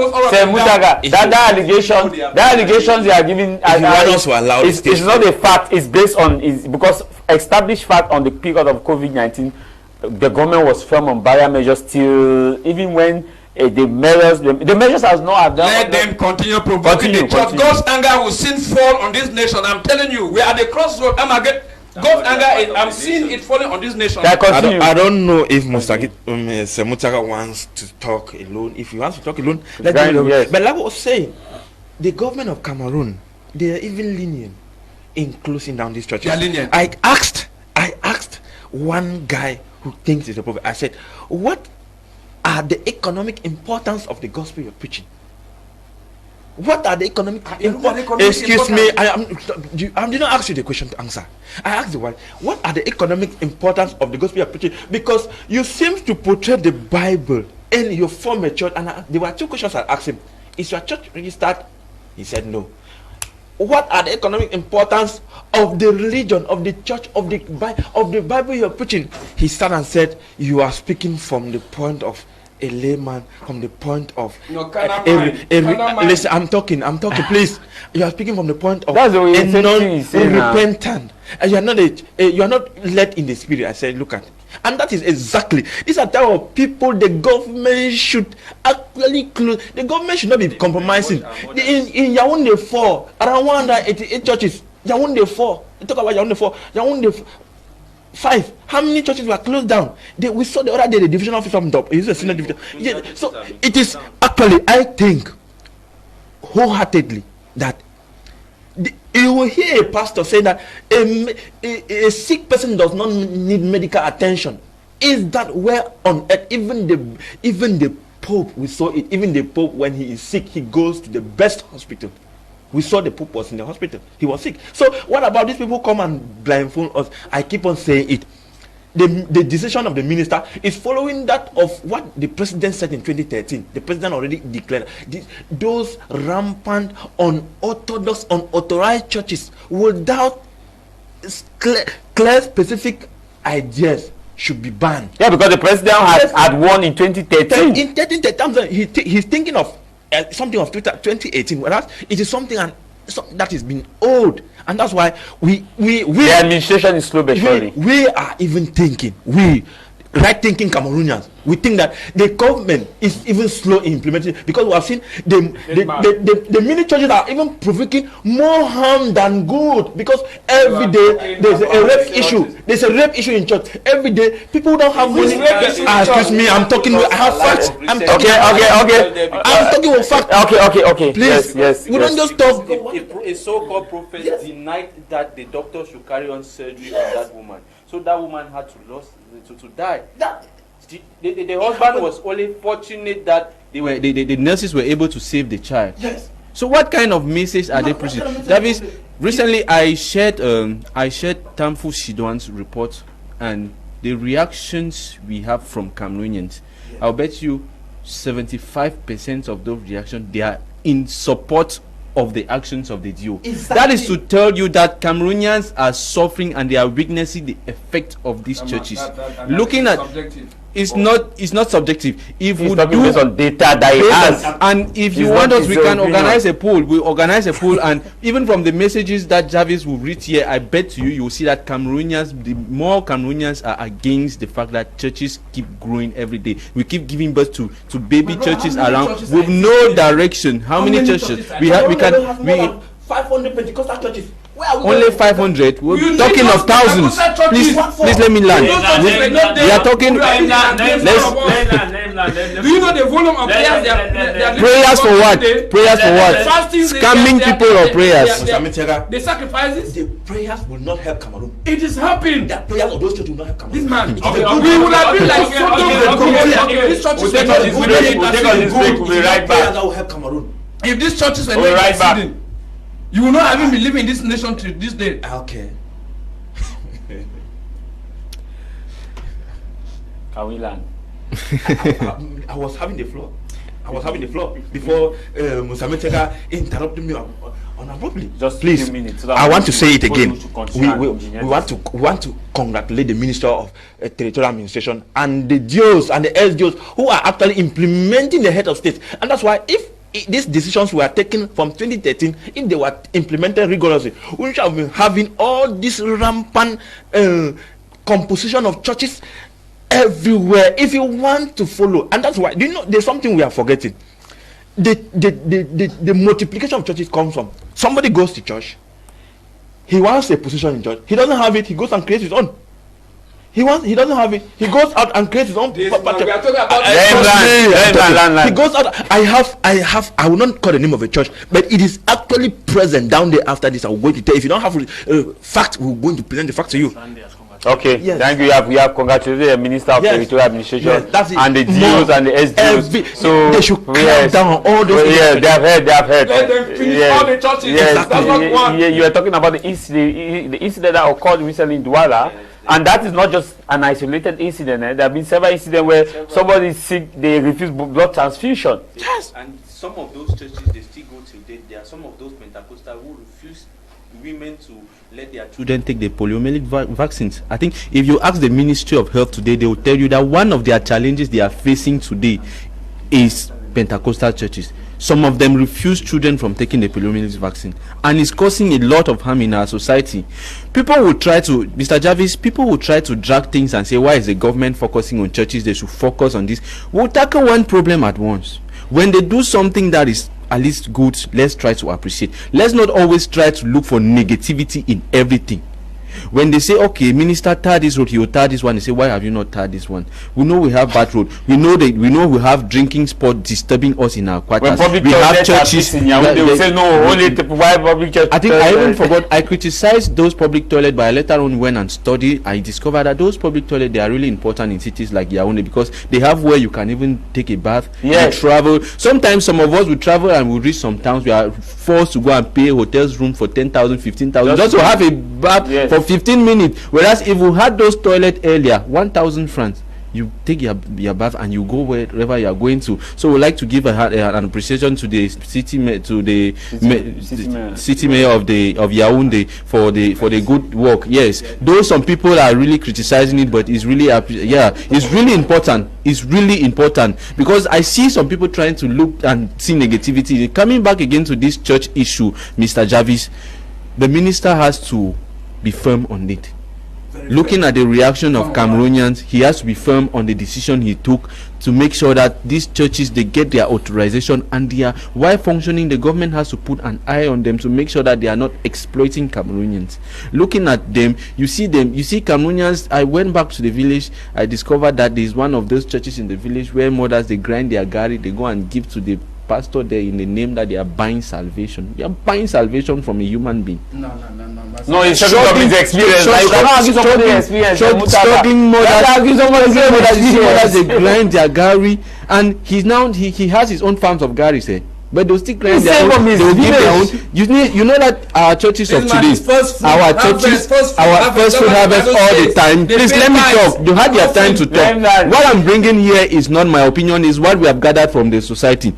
That allegations they are giving. It's not a fact. It's based on because established fact on the period of COVID-19. The government was firm on barrier measures till even when the measures has not. Let them continue provoking the church. God's anger will soon fall on this nation. I'm telling you, we are at the crossroad. God's anger I'm seeing it falling on this nation. I don't know if Semutaga wants to talk alone. If he wants to talk alone, let him alone. Yes. But like I was saying, the government of Cameroon, they are even lenient in closing down these churches. They are lenient. I asked one guy who thinks he's a prophet. I said, what are the economic importance of the gospel you're preaching? What are the economic importance? Excuse me, I did not ask you the question to answer. I asked the one, what are the economic importance of the gospel you're preaching? Because you seem to portray the Bible in your former church, and there were two questions I asked him. Is your church registered? He said no. What are the economic importance of the religion, of the church, of the Bible you're preaching? He started and said, you are speaking from the point of a layman, from the point of listen, I'm talking, please. You are speaking from the point of a non-repentant, and you are not led in the spirit. I said, look at it. And that is exactly, these are the type of people the government should actually close. The government should not be compromising. In Yaounde 4, around 188 churches. Yaounde 4, talk about Yaounde 4. Yaounde 5, how many churches were closed down? We saw the other day the division office from top. It's a senior division. Yeah, so it is actually, I think wholeheartedly that you will hear a pastor saying that a sick person does not need medical attention. Is that where on earth? Even the Pope, we saw it. Even the Pope, when he is sick, he goes to the best hospital. We saw the Pope was in the hospital. He was sick. So what about these people come and blindfold us? I keep on saying it. The decision of the minister is following that of what the president said in 2013. The president already declared those rampant, unorthodox, unauthorized churches without clear specific ideas should be banned. Yeah, because the president had won in 2013. In 2013, he's thinking of something of 2018, whereas it is something that has been old, and that's why we the administration is slow but surely. We are even thinking, right thinking Cameroonians, we think that the government is even slow in implementing, because we have seen the mini churches are even provoking more harm than good, because every day there's a rape issue. There's a rape issue in church. Every day people don't have money. Excuse me, I'm talking. I have facts. I'm talking. Okay. I'm talking with facts. Okay. Please, yes. We don't just talk. A so-called prophet denied that the doctor should carry on surgery on that woman, so that woman had to die. The husband was only fortunate that the nurses were able to save the child. Yes. So what kind of message are they preaching? That means recently I shared Tamfu Shidwan's report and the reactions we have from Cameroonians. Yeah. I'll bet you 75% of those reactions, they are in support of the actions of the DO. Exactly. That is to tell you that Cameroonians are suffering and they are witnessing the effect of these churches. Looking at subjective. It's not subjective. If He's we talking do based on data that he has. and if you It's want not us, we his can opinion. organize a poll. We organize a poll, and even from the messages that Javis will read here, I bet you will see that Cameroonians, the more Cameroonians are against the fact that churches keep growing every day. We keep giving birth to baby churches around with no direction. How many churches? We can 500 Pentecostal churches. Where are we only going? 500. We're You talking need of thousands. those churches. Please let me land. We are talking. Do you know the volume of prayers they are Prayers for what? Prayers for what? Fasting, Scamming people or prayers? The sacrifices. The prayers will not help Cameroon. It is helping. The prayers of those churches will not help Cameroon. This man. Okay. We would have been like these churches We'll were take not on this good. break. We'll take on this break. We'll be right Prayers back. that will help Cameroon. If these churches were We'll be not right back. succeeding, you will not even be living in this nation to this day. Okay. Can we land? I was having the floor. Before Musametega interrupted me abruptly. Just Please, a few minutes. So that I want to say it people again. should continue We want to congratulate the Minister of Territorial Administration and the DOs and the SDOs who are actually implementing the head of state. And that's why if these decisions were taken from 2013, if they were implemented rigorously, we should have been having all this rampant composition of churches everywhere. If you want to follow, and that's why, do you know, there's something we are forgetting. The multiplication of churches comes from somebody goes to church, he wants a position in church, he doesn't have it, he goes and creates his own. He doesn't have it, he goes out and creates his own. We are talking about He goes out. I will not call the name of a church, but it is actually present down there. After this, I'm going to tell you. If you don't have facts, we're going to present the facts to you. Okay, Yes. thank you. We have congratulated the Minister of Yes. Territorial Administration, Yes, that's it. and the DOs and the SDOs. So they should crack down on all those. Yeah, they have heard. Let them finish Yes. all the churches. Yes. That's what one. You are talking about the incident that occurred recently in Douala. And that is not just an isolated incident. There have been several incidents where somebody is sick, they refuse blood transfusion. Yes. And some of those churches, they still go till date. There are some of those Pentecostals who refuse women to let their Children take the poliomyelitis vaccines. I think if you ask the Ministry of Health today, they will tell you that one of their challenges they are facing today is Pentecostal churches. Some of them refuse children from taking the poliomyelitis vaccine, and it's causing a lot of harm in our society. People will try to, Mr. Javis, people will try to drag things and say, why is the government focusing on churches? They should focus on this. We'll tackle one problem at once. When they do something that is at least good, let's try to appreciate. Let's not always try to look for negativity in everything. When they say, okay, minister tar this road, he will tar this one, they say, why have you not tarred this one? We know we have bad road. We know we have drinking spot disturbing us in our quarters. When public we have churches in Yaounde, they will say no, only why public church. I think I even forgot. I criticized those public toilets, but I later on went and studied. I discovered that those public toilets, they are really important in cities like Yaounde because they have where you can even take a bath. Yes. You travel. Sometimes some of us will travel and we reach some towns. We are forced to go and pay hotels room for 10,000, 15,000 just to have a bath. Yes. For 15 minutes, whereas if we had those toilets earlier, 1,000 francs, you take your bath and you go wherever you are going to. So we like to give an appreciation to the city mayor of Yaounde for the good work. Yes, though some people are really criticizing it, but it's really it's really important. It's really important because I see some people trying to look and see negativity. Coming back again to this church issue, Mr. Javis, the minister has to be firm on it. Looking at the reaction of Cameroonians, he has to be firm on the decision he took to make sure that these churches, they get their authorization, and while functioning, the government has to put an eye on them to make sure that they are not exploiting Cameroonians. Looking at them, you see Cameroonians. I went back to the village, I discovered that there is one of those churches in the village where mothers, they grind their gari, they go and give to the pastor there in the name that they are buying salvation. You are buying salvation from a human being. No, it's just from his experience. You cannot argue somebody's experience. Struggling mothers, they grind their gari, and he has his own farms of gari, say. But they'll still grind their own. They will give their own. You know that our churches of today, our first food harvest all the time. Please let me talk. You had your time to talk. What I'm bringing here is not my opinion. Is what we have gathered from the society.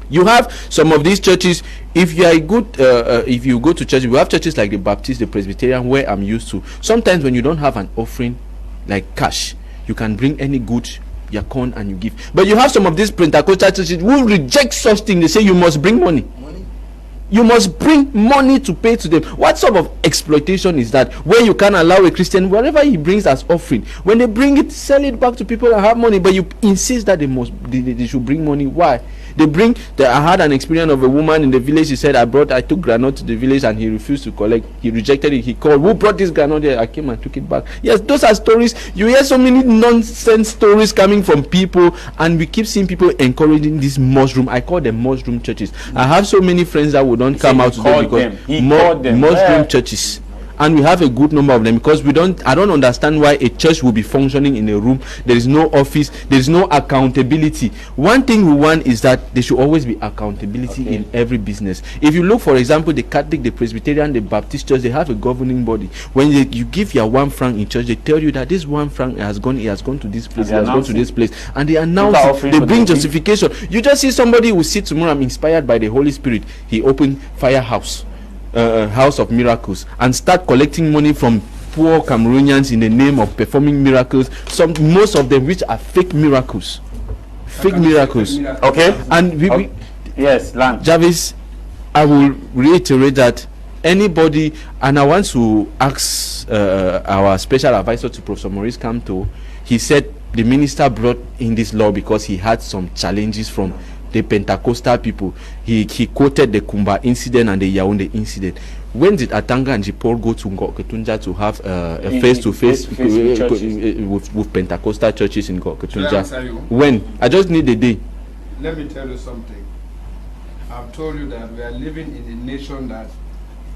You have some of these churches. If you are if you go to church, we have churches like the Baptist, the Presbyterian, where I'm used to. Sometimes when you don't have an offering, like cash, You can bring any good, your corn, and you give. But you have some of these Pentecostal churches who reject such things. They say you must bring money. You must bring money to pay to them. What sort of exploitation is that? Where you can allow a Christian, whatever he brings as offering, when they bring it, sell it back to people and have money. But you insist that they should bring money. Why? They bring. I had an experience of a woman in the village. She said, I took granite to the village and he refused to collect. He rejected it. He called. Who brought this granite here? I came and took it back. Yes, those are stories. You hear so many nonsense stories coming from people, and we keep seeing people encouraging this mushroom. I call them mushroom churches. I have so many friends that would not come out today because mushroom churches. And we have a good number of them because I don't understand why a church will be functioning in a room. There is no office, there is no accountability. One thing we want is that there should always be accountability in every business. If you look, for example, the Catholic, the Presbyterian, the Baptist church, they have a governing body. When you give your 1 franc in church, they tell you that this 1 franc has gone to this place, it has gone to this place, and they announce it, they bring justification. You just see somebody who sit tomorrow, I'm inspired by the Holy Spirit. He opened Firehouse. House of Miracles, and start collecting money from poor Cameroonians in the name of performing miracles. Most of them which are fake miracles. Okay. And yes, Land Javis, I will reiterate that anybody, and I want to ask our special advisor to Professor Maurice Kamto. He said the minister brought in this law because he had some challenges from the Pentecostal people. He quoted the Kumba incident and the Yaounde incident. When did Atanga and Jipol go to Ngok-Ketunja to have a face-to-face with Pentecostal churches in Ngok-Ketunja? When? I just need a day. Let me tell you something. I've told you that we are living in a nation that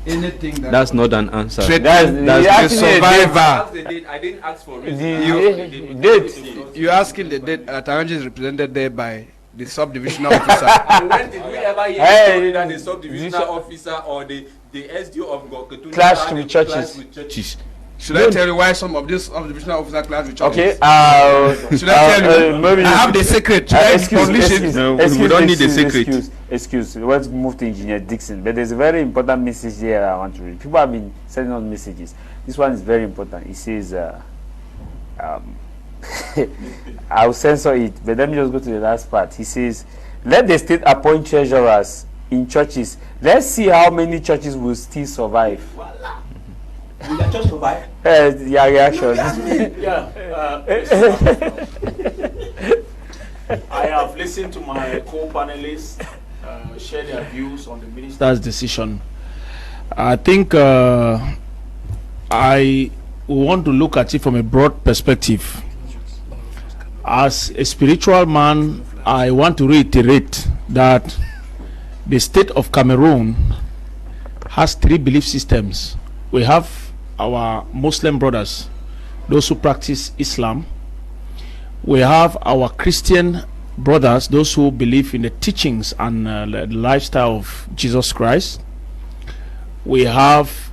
anything that... That's not an answer. That's a survivor. I didn't ask for it. You're asking the date. Atanga is represented there by the subdivisional officer. And when did we ever hear that the subdivisional officer or the SDO of Ngok-Ketunja clashed with churches? Should I tell you why some of this subdivisional officer clashed with churches? Okay. Should I tell you? Maybe I have the secret. We don't need the secret. Excuse. Let's move to Engineer Dixon. But there's a very important message here I want to read. People have been sending on messages. This one is very important. It says, I'll censor it, but let me just go to the last part. He says, let the state appoint treasurers in churches. Let's see how many churches will still survive. Voila. Will the church survive? Yeah, reaction. I have listened to my co-panelists share their views on the minister's decision. I think I want to look at it from a broad perspective. As a spiritual man, I want to reiterate that the state of Cameroon has 3 belief systems. We have our Muslim brothers, those who practice Islam. We have our Christian brothers, those who believe in the teachings and the lifestyle of Jesus Christ. We have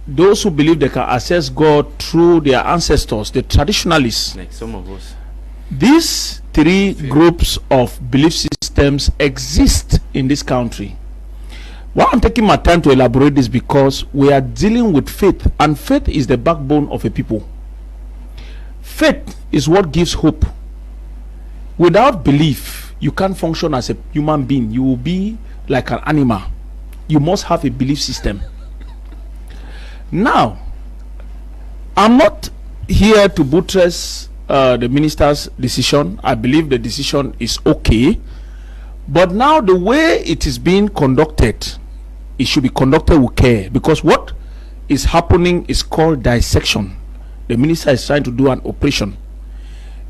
those who believe they can access God through their ancestors, the traditionalists. Like some of us. These 3 groups of belief systems exist in this country. Why I'm taking my time to elaborate this, because we are dealing with faith, and faith is the backbone of a people. Faith is what gives hope. Without belief, you can't function as a human being. You will be like an animal. You must have a belief system. Now, I'm not here to buttress the minister's decision. I believe the decision is okay, but now the way it is being conducted, it should be conducted with care, because what is happening is called dissection. The minister is trying to do an operation.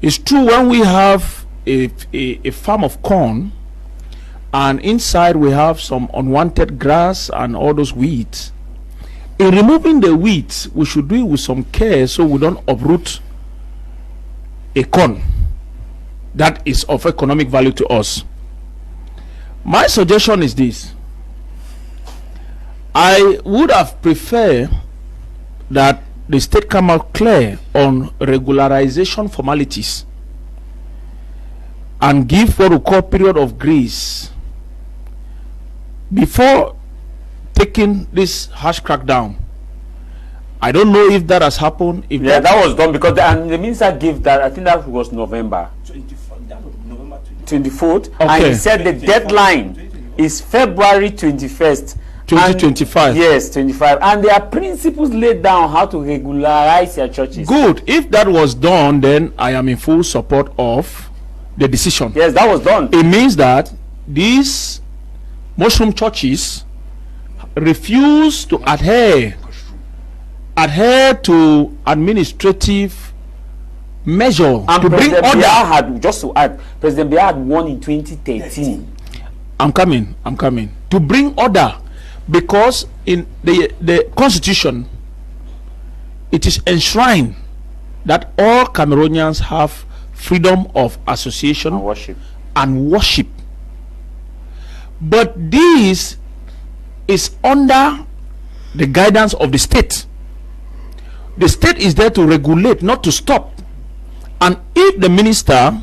It's true, when we have a farm of corn and inside we have some unwanted grass and all those weeds, in removing the weeds, we should do it with some care so we don't uproot a corn that is of economic value to us. My suggestion is this: I would have preferred that the state come out clear on regularization formalities and give what we call period of grace before taking this harsh crackdown. I don't know if that has happened. If that was done because the minister gave that. I think that was November 24th, okay. And he said the deadline is February 21st. 2025. Yes, 25. And there are principles laid down how to regularize your churches. Good. If that was done, then I am in full support of the decision. Yes, that was done. It means that these mushroom churches refuse to adhere to administrative measure and to bring order. Just to add, President Biya had won in 2013. I'm coming. To bring order, because in the constitution it is enshrined that all Cameroonians have freedom of association and worship. But this is under the guidance of the state. The state is there to regulate, not to stop. And if the minister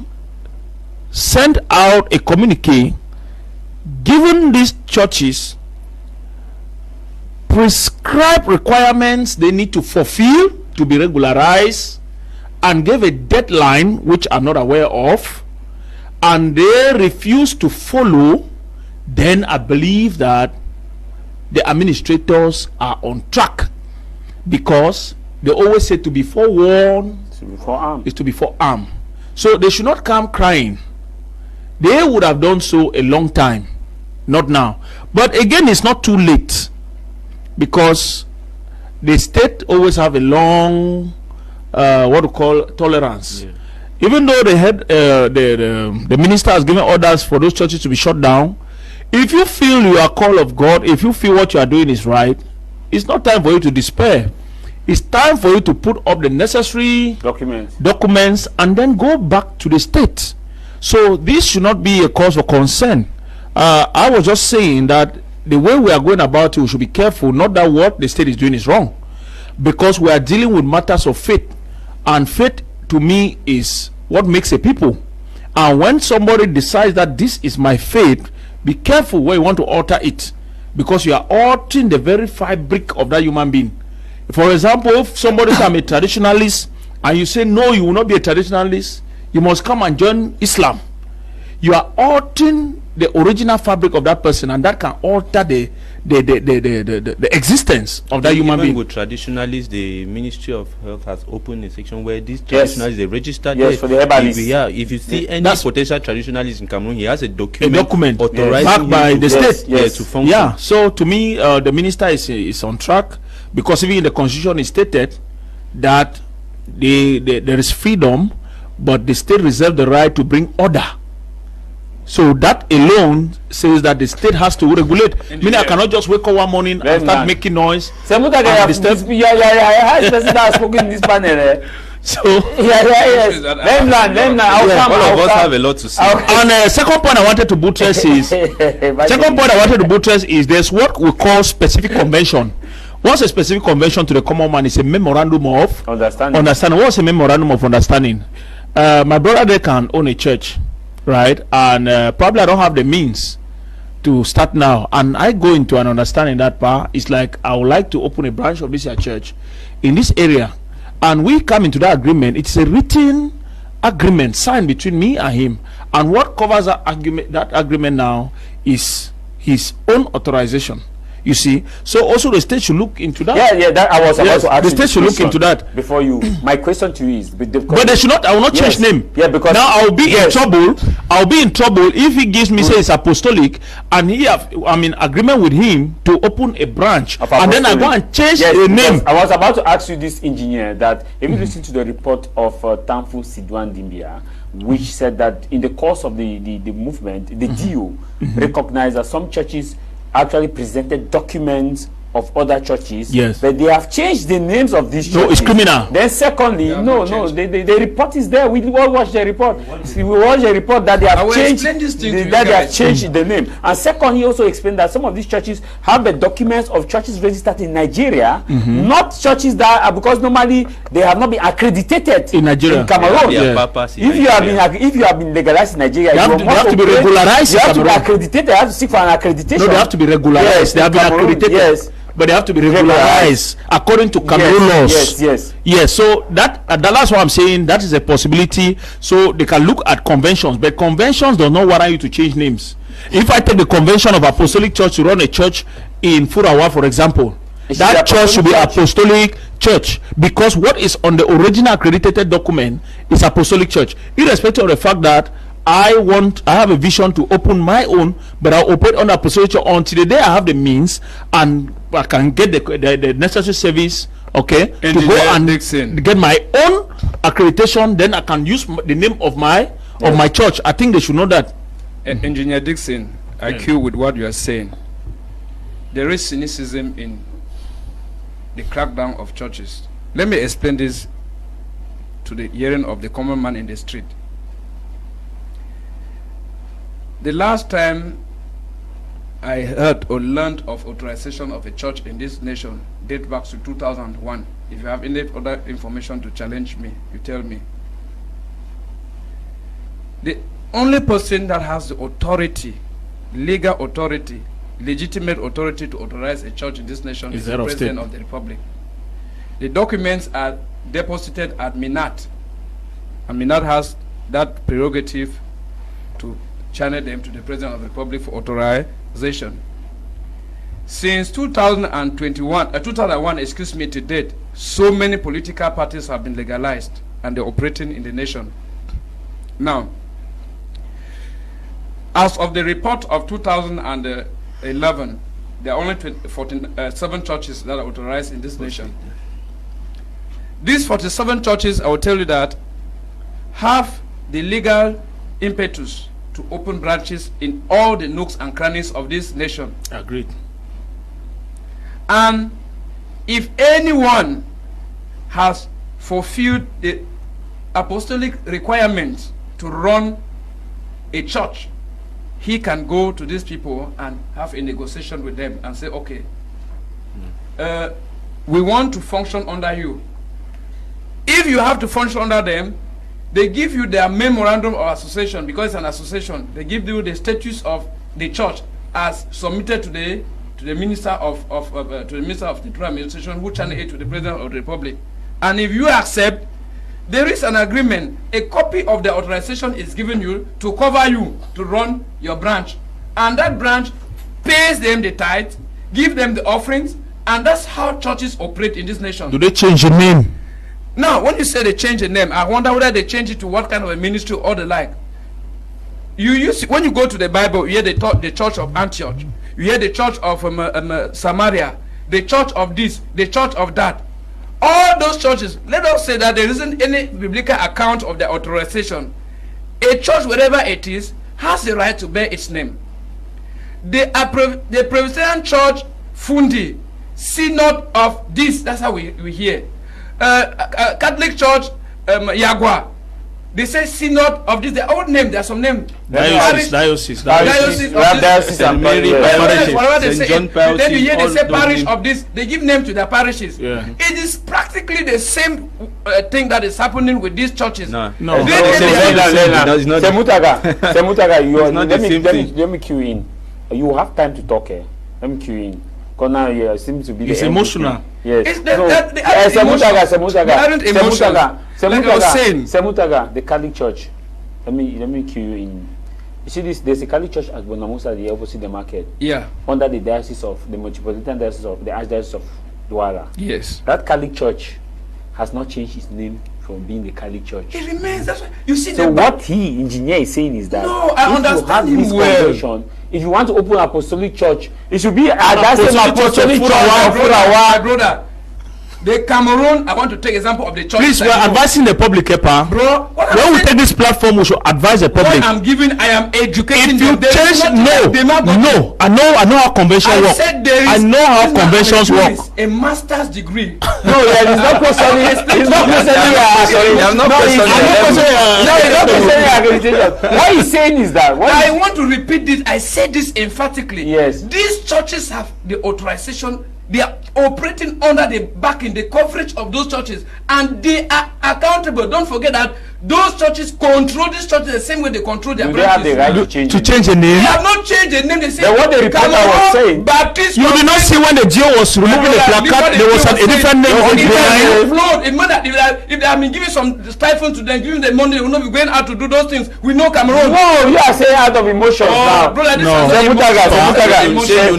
sent out a communique giving these churches prescribed requirements they need to fulfill to be regularized, and gave a deadline which I'm not aware of, and they refuse to follow, then I believe that the administrators are on track, because they always say to be forewarned is to be forearmed. So they should not come crying. They would have done so a long time, not now. But again, it's not too late, because the state always have a long what we call tolerance. Yeah. Even though they had the minister has given orders for those churches to be shut down, if you feel you are called of God, if you feel what you are doing is right, it's not time for you to despair. It's time for you to put up the necessary documents and then go back to the state. So this should not be a cause for concern. I was just saying that the way we are going about it, we should be careful, not that what the state is doing is wrong, because we are dealing with matters of faith, and faith to me is what makes a people. And when somebody decides that this is my faith, be careful where you want to alter it, because you are altering the very fabric of that human being. For example, if somebody says I'm a traditionalist and you say no, you will not be a traditionalist, you must come and join Islam, you are altering the original fabric of that person, and that can alter the existence of that human being. With traditionalists, the Ministry of Health has opened a section where these traditionalists they registered. Yes, for the herbalists. If you see any potential traditionalist in Cameroon, he has a document authorizing backed by the state to function. Yeah. So to me, the minister is on track, because even in the constitution is stated that there is freedom, but the state reserves the right to bring order. So that alone says that the state has to regulate. Meaning I cannot just wake up one morning and start making noise. I heard person that has spoken in this panel. So yes. All of us have a lot to say. And second point I wanted to buttress is there's what we call specific convention. What's a specific convention to the common man is a memorandum of understanding. What's a memorandum of understanding? My brother, they can own a church, right? And probably I don't have the means to start now, and I go into an understanding that part. It's like I would like to open a branch of this church in this area, and we come into that agreement. It's a written agreement signed between me and him, and what covers that agreement now is his own authorization. You see, so also the state should look into that. Yeah, that I was about to ask. The state should look into that before you. My question to you is, but they should not. I will not change name. Yeah, because now I will be in trouble. I'll be in trouble if he gives me say it's apostolic, and I'm in agreement with him to open a branch, and then I go and change the name. I was about to ask you, this engineer, that if you listen to the report of Thamfu Sidwan Dimbia, which said that in the course of the movement, the DO recognized that some churches actually presented documents of other churches, but they have changed the names of these churches. No, it's criminal. Then secondly, the report is there. We all watch the report. We watch the report that they have changed the name. And second, he also explained that some of these churches have the documents of churches registered in Nigeria, not churches that are, because normally they have not been accredited in Nigeria, in Cameroon. If you have been legalized in Nigeria, they have to be regularized. You have to be accredited. They have to seek for an accreditation. No, they have to be regularized. They have been accredited. Yes. but they have to be regularized according to Cameroon laws. Yes. So that's what I'm saying. That is a possibility. So they can look at conventions, but conventions do not warrant you to change names. If I take the convention of Apostolic Church to run a church in Furawa, for example, that church should be Apostolic Church, because what is on the original accredited document is Apostolic Church, irrespective of the fact that I have a vision to open my own, but I'll operate on Apostolic Church until the day I have the means and I can get the necessary service, okay, to go and get my own accreditation. Then I can use the name of my church. I think they should know that. Engineer Dixon, I queue with what you are saying. There is cynicism in the crackdown of churches. Let me explain this to the hearing of the common man in the street. The last time I heard or learned of authorization of a church in this nation date back to 2001. If you have any other information to challenge me, you tell me. The only person that has the authority, legal authority, legitimate authority to authorize a church in this nation is the President of the Republic. The documents are deposited at Minat, and Minat has that prerogative to channel them to the President of the Republic for authorization. Since 2001, excuse me, to date, so many political parties have been legalized and they're operating in the nation. Now, as of the report of 2011, there are only 47 churches that are authorized in this nation. These 47 churches, I will tell you that, have the legal impetus to open branches in all the nooks and crannies of this nation. Agreed. And if anyone has fulfilled the apostolic requirements to run a church, he can go to these people and have a negotiation with them and say, okay, we want to function under you. If you have to function under them, they give you their memorandum of association, because it's an association. They give you the status of the church as submitted to the minister of the Prime Administration, who channel it to the President of the Republic. And if you accept, there is an agreement. A copy of the authorization is given you to cover you to run your branch, and that branch pays them the tithe, give them the offerings, and that's how churches operate in this nation. Do they change the name? Now, when you say they change the name, I wonder whether they change it to what kind of a ministry or the like. When you go to the Bible, you hear the church of Antioch, you hear the church of Samaria, the church of this, the church of that. All those churches, let us say that there isn't any biblical account of the authorization. A church, wherever it is, has the right to bear its name. The Presbyterian Church, Fundi, Synod of this, that's how we hear. Catholic Church, Yagua, they say Synod of this, the old name, there's some name. Diocese, whatever they say. Then you hear they say parish of this, they give name to their parishes. Yeah. It is practically the same thing that is happening with these churches. No. Semutaga, let me cue in. You have time to talk here. Let me cue in. Because now you seem to be. It's emotional. Yes. Semutaga, the Catholic Church. Let me cue you in. You see this? There's a Catholic Church at Bonamusa, the opposite the market. Yeah. Under the diocese of the Metropolitan Diocese of the Archdiocese of Douala. Yes. That Catholic Church has not changed its name from being the Catholic Church. It remains. That's what you see. So what engineer is saying is that no, I understand him well. If you want to open apostolic church, it should be apostolic church. My brother, the Cameroon. I want to take example of the church. Please, we are advising the public, bro. When we take this platform, we should advise the public. What I'm giving, I am educating. If you change, no. I know how conventions work. I know how conventions work. A master's degree. No, it's not questioning. It's not questioning. What he's saying is that I want to repeat this. I said this emphatically. Yes. These churches have the authorization. They are operating under the backing, the coverage of those churches, and they are accountable. Don't forget that Those churches control these churches the same way they control their Do they have the right to change a name? They have not changed the name. They say what the reporter was saying. Baptist. You did not see when the GO was removing the placard, there was a different name on behind. It meant that if they have been giving some stipend to them, giving them money, they will not be going out to do those things. We know Cameroon. No, you are saying out of emotions now. Brother, No. you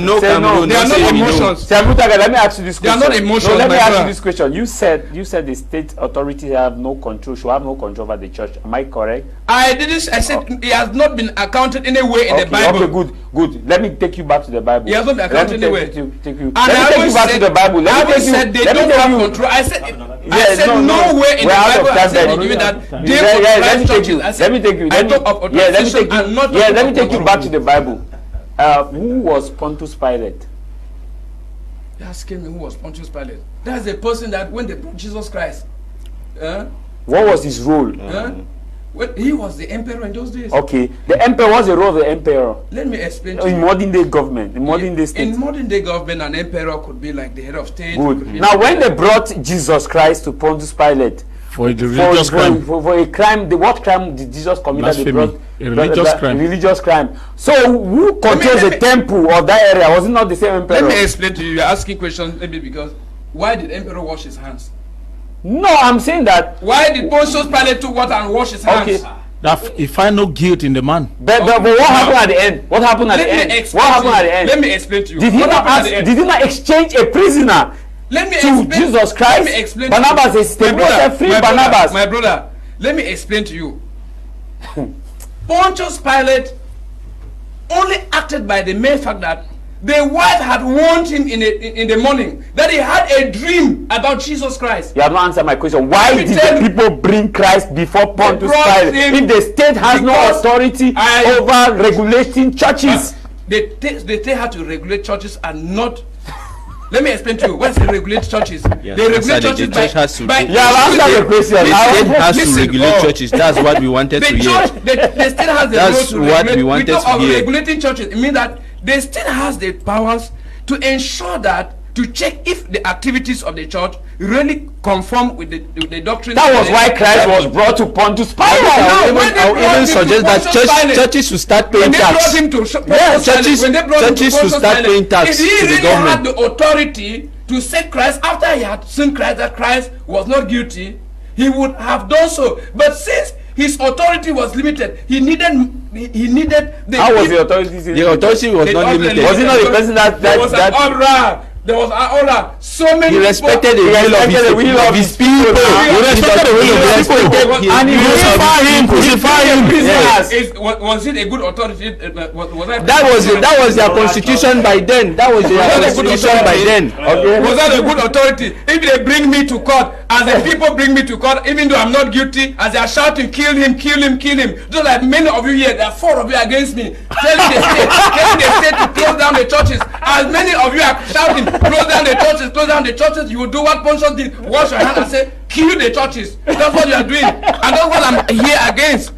know Cameroon. They are not emotions. Let me ask you this question. They are not emotions. No, let me ask you this question. You said the state authorities have no control, should have no control over the church. Am I correct? I didn't. I said it has not been accounted anywhere in the Bible. Okay, good. Let me take you back to the Bible. It has not been accounted anywhere. Let me take you back to the Bible. I said they don't have control. I said nowhere in the Bible I said even that they authorized churches. Let me take you. Let me take you back to the Bible. Who was Pontius Pilate? You're asking me who was Pontius Pilate? That's the person that when they brought Jesus Christ. What was his role? Well, he was the emperor in those days. Okay, the emperor, what's the role of the emperor? Let me explain to in you. Modern day government, in modern day state. In modern day government, an emperor could be like the head of state. Good. Now, when they brought Jesus Christ to Pontius Pilate for the religious crime, for a crime, what crime did Jesus commit? Blasphemy. A religious crime. Religious crime. So, who controls the temple of that area? Was it not the same emperor? Let me explain to you. You're asking questions maybe because why did emperor wash his hands? No, I'm saying that. Why did Pontius Pilate took water and wash his hands? Okay. That he find no guilt in the man. But what happened at the end? What happened at the end? What happened at the end? Let me explain to you. Did he not exchange a prisoner to Jesus Christ? Let me explain Barnabas is free Barnabas. My brother, let me explain to you. Pontius Pilate only acted by the mere fact that the wife had warned him in the morning that he had a dream about Jesus Christ. You have not answered my question. Why did the people bring Christ before Pontius Pilate if the state has no authority over regulating churches? The state had to regulate churches and not. Let me explain to you. Once they regulate churches, they regulate churches by you have answered the question. The state has to regulate churches. That's what we wanted to hear. The state has the That's what we wanted to hear. Regulating churches. It means that the state has the powers to ensure that, to check if the activities of the church really conform with the doctrine. That was why Christ was brought to Pontius Pilate. I will even suggest that churches should start paying tax. Churches should start paying tax to the government. If he really had the authority to say Christ after he had seen Christ that Christ was not guilty, he would have done so. But since his authority was limited, he needed the. How was the authority? The authority was not limited. Was he not the person that There was an order. So many. He respected the will of his people. He respected the will of his people. And he crucified him. Was it a good authority? That was their constitution by then. That was their constitution by then. Okay. Was that a good authority? If they bring me to court, as the people bring me to court, even though I'm not guilty, as they are shouting, kill him, kill him, kill him. Just like many of you here, there are 4 of you against me, telling the state to close down the churches. As many of you are shouting, close down the churches, you will do what Pontius did. Wash your hand and say, kill the churches. That's what you are doing. And that's what I'm here against.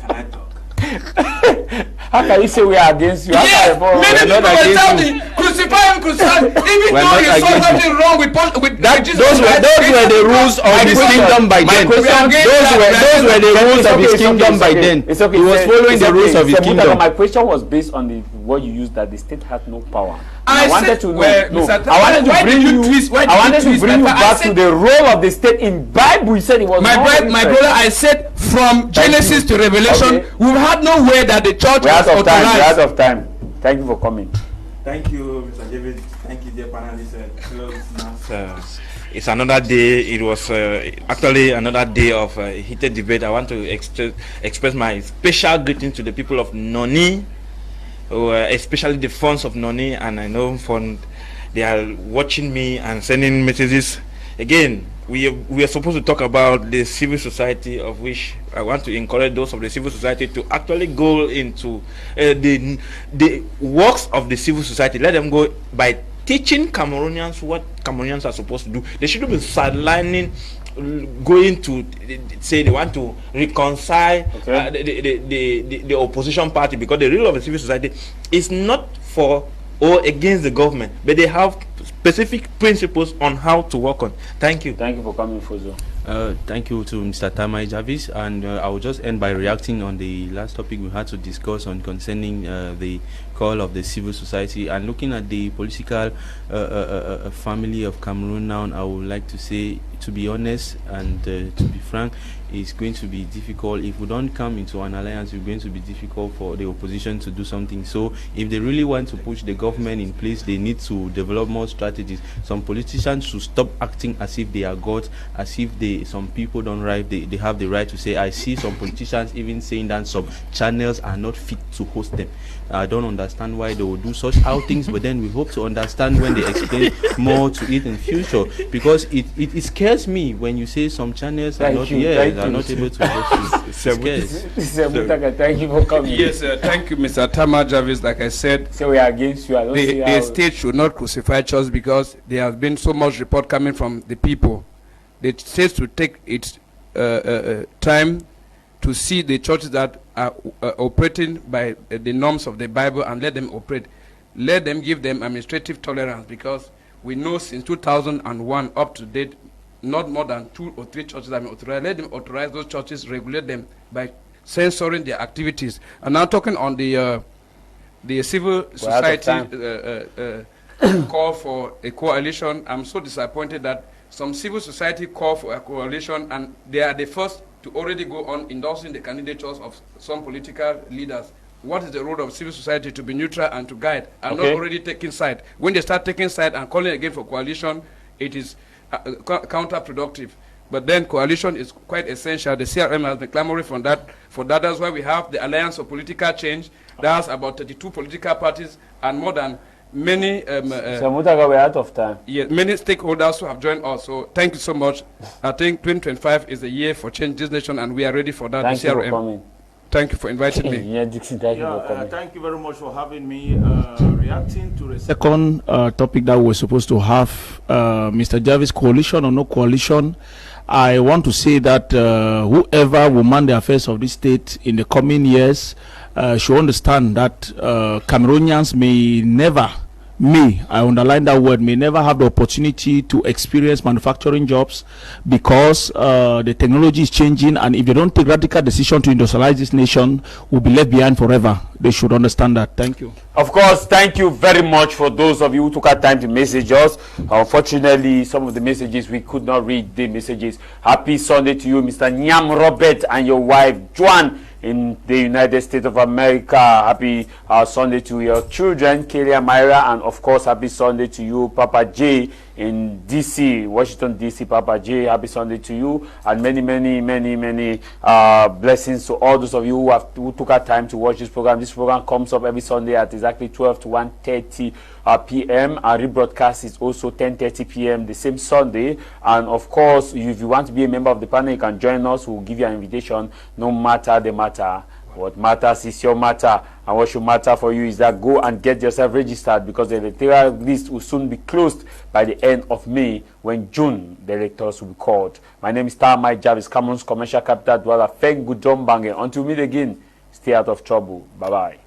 How can you say we are against you? Yes, many people were shouting, crucify him, crucify him. Even though he saw something wrong with Jesus. Those were the rules of his kingdom by then. Those were the rules of his kingdom by then. He was following the rules of his kingdom. My question was based on what you used, that the state had no power. I wanted to bring you back to the role of the state in Bible. You said it was my brother. I said from Genesis to Revelation, we've had no way that the church was authorized. We're out of time. Thank you for coming. Thank you, Mr. Javis. Thank you, dear panelists. It's another day. It was actually another day of heated debate. I want to express my special greeting to the people of Noni, especially the fans of Noni, and I know they are watching me and sending messages. Again, we are supposed to talk about the civil society, of which I want to encourage those of the civil society to actually go into the works of the civil society. Let them go by teaching Cameroonians what Cameroonians are supposed to do. They shouldn't be sidelining, going to say they want to reconcile the opposition party, because the role of the civil society is not for or against the government, but they have specific principles on how to work on. Thank you. Thank you for coming, Fozo. Thank you to Mr. Tah Mai Javis, and I will just end by reacting on the last topic we had to discuss on concerning the call of the civil society, and looking at the political family of Cameroon now. I would like to say, to be honest and to be frank, it's going to be difficult. If we don't come into an alliance, it's going to be difficult for the opposition to do something. So if they really want to push the government in place, they need to develop more strategies. Some politicians should stop acting as if they are gods, as if some people don't they have the right to say. I see some politicians even saying that some channels are not fit to host them. I don't understand why they will do such outings, but then we hope to understand when they explain more to it in future, because it scares me when you say some channels are not able to host you. Thank you for coming. Yes, thank you, Mr. Tah Mai Javis. Like I said, so we are against you. I don't see the state should not crucify church, because there has been so much report coming from the people. The state should take its time to see the churches that are operating by the norms of the Bible and let them operate. Let them give them administrative tolerance, because we know since 2001 up to date, not more than 2 or 3 churches have been authorized. Let them authorize those churches, regulate them by censoring their activities. And now talking on the civil society call for a coalition, I'm so disappointed that some civil society call for a coalition, and they are the first to already go on endorsing the candidatures of some political leaders. What is the role of civil society? To be neutral and to guide, and not already taking side. When they start taking side and calling again for coalition, it is counterproductive. But then coalition is quite essential. The CRM has been clamoring for that. That's why we have the Alliance of Political Change. That's about 32 political parties and more than many we're out of time. Yeah, many stakeholders who have joined us. So thank you so much. I think 2025 is a year for change this nation, and we are ready for that. Thank you for coming. Thank you for inviting me. Yeah, Dixon, thank you for coming. Thank you very much for having me. Reacting to the second topic that we're supposed to have, Mr. Javis, coalition or no coalition, I want to say that whoever will man the affairs of this state in the coming years should understand that Cameroonians I underline that word, may never have the opportunity to experience manufacturing jobs, because the technology is changing, and if they don't take radical decision to industrialize this nation, we'll be left behind forever. They should understand that. Thank you. Of course, thank you very much for those of you who took our time to message us. Unfortunately, some of the messages we could not read the messages. Happy Sunday to you, Mr. Nyam Robert, and your wife Juan in the United States of America. Happy Sunday to your children, Kelly, Myra, and of course, happy Sunday to you, Papa J in DC, Washington DC. Papa J, happy Sunday to you, and many blessings to all those of you who took our time to watch this program. This program comes up every Sunday at exactly 12 to 1:30 p.m. Our rebroadcast is also 10:30 p.m. the same Sunday. And of course, if you want to be a member of the panel, you can join us. We'll give you an invitation, no matter the matter. What matters is your matter, and what should matter for you is that go and get yourself registered, because the electoral list will soon be closed by the end of May, when June the electors will be called. My name is Tah Mai Javis, Cameroon's commercial capital, Douala. Thank you, John Bange. Until we meet again, stay out of trouble. Bye-bye.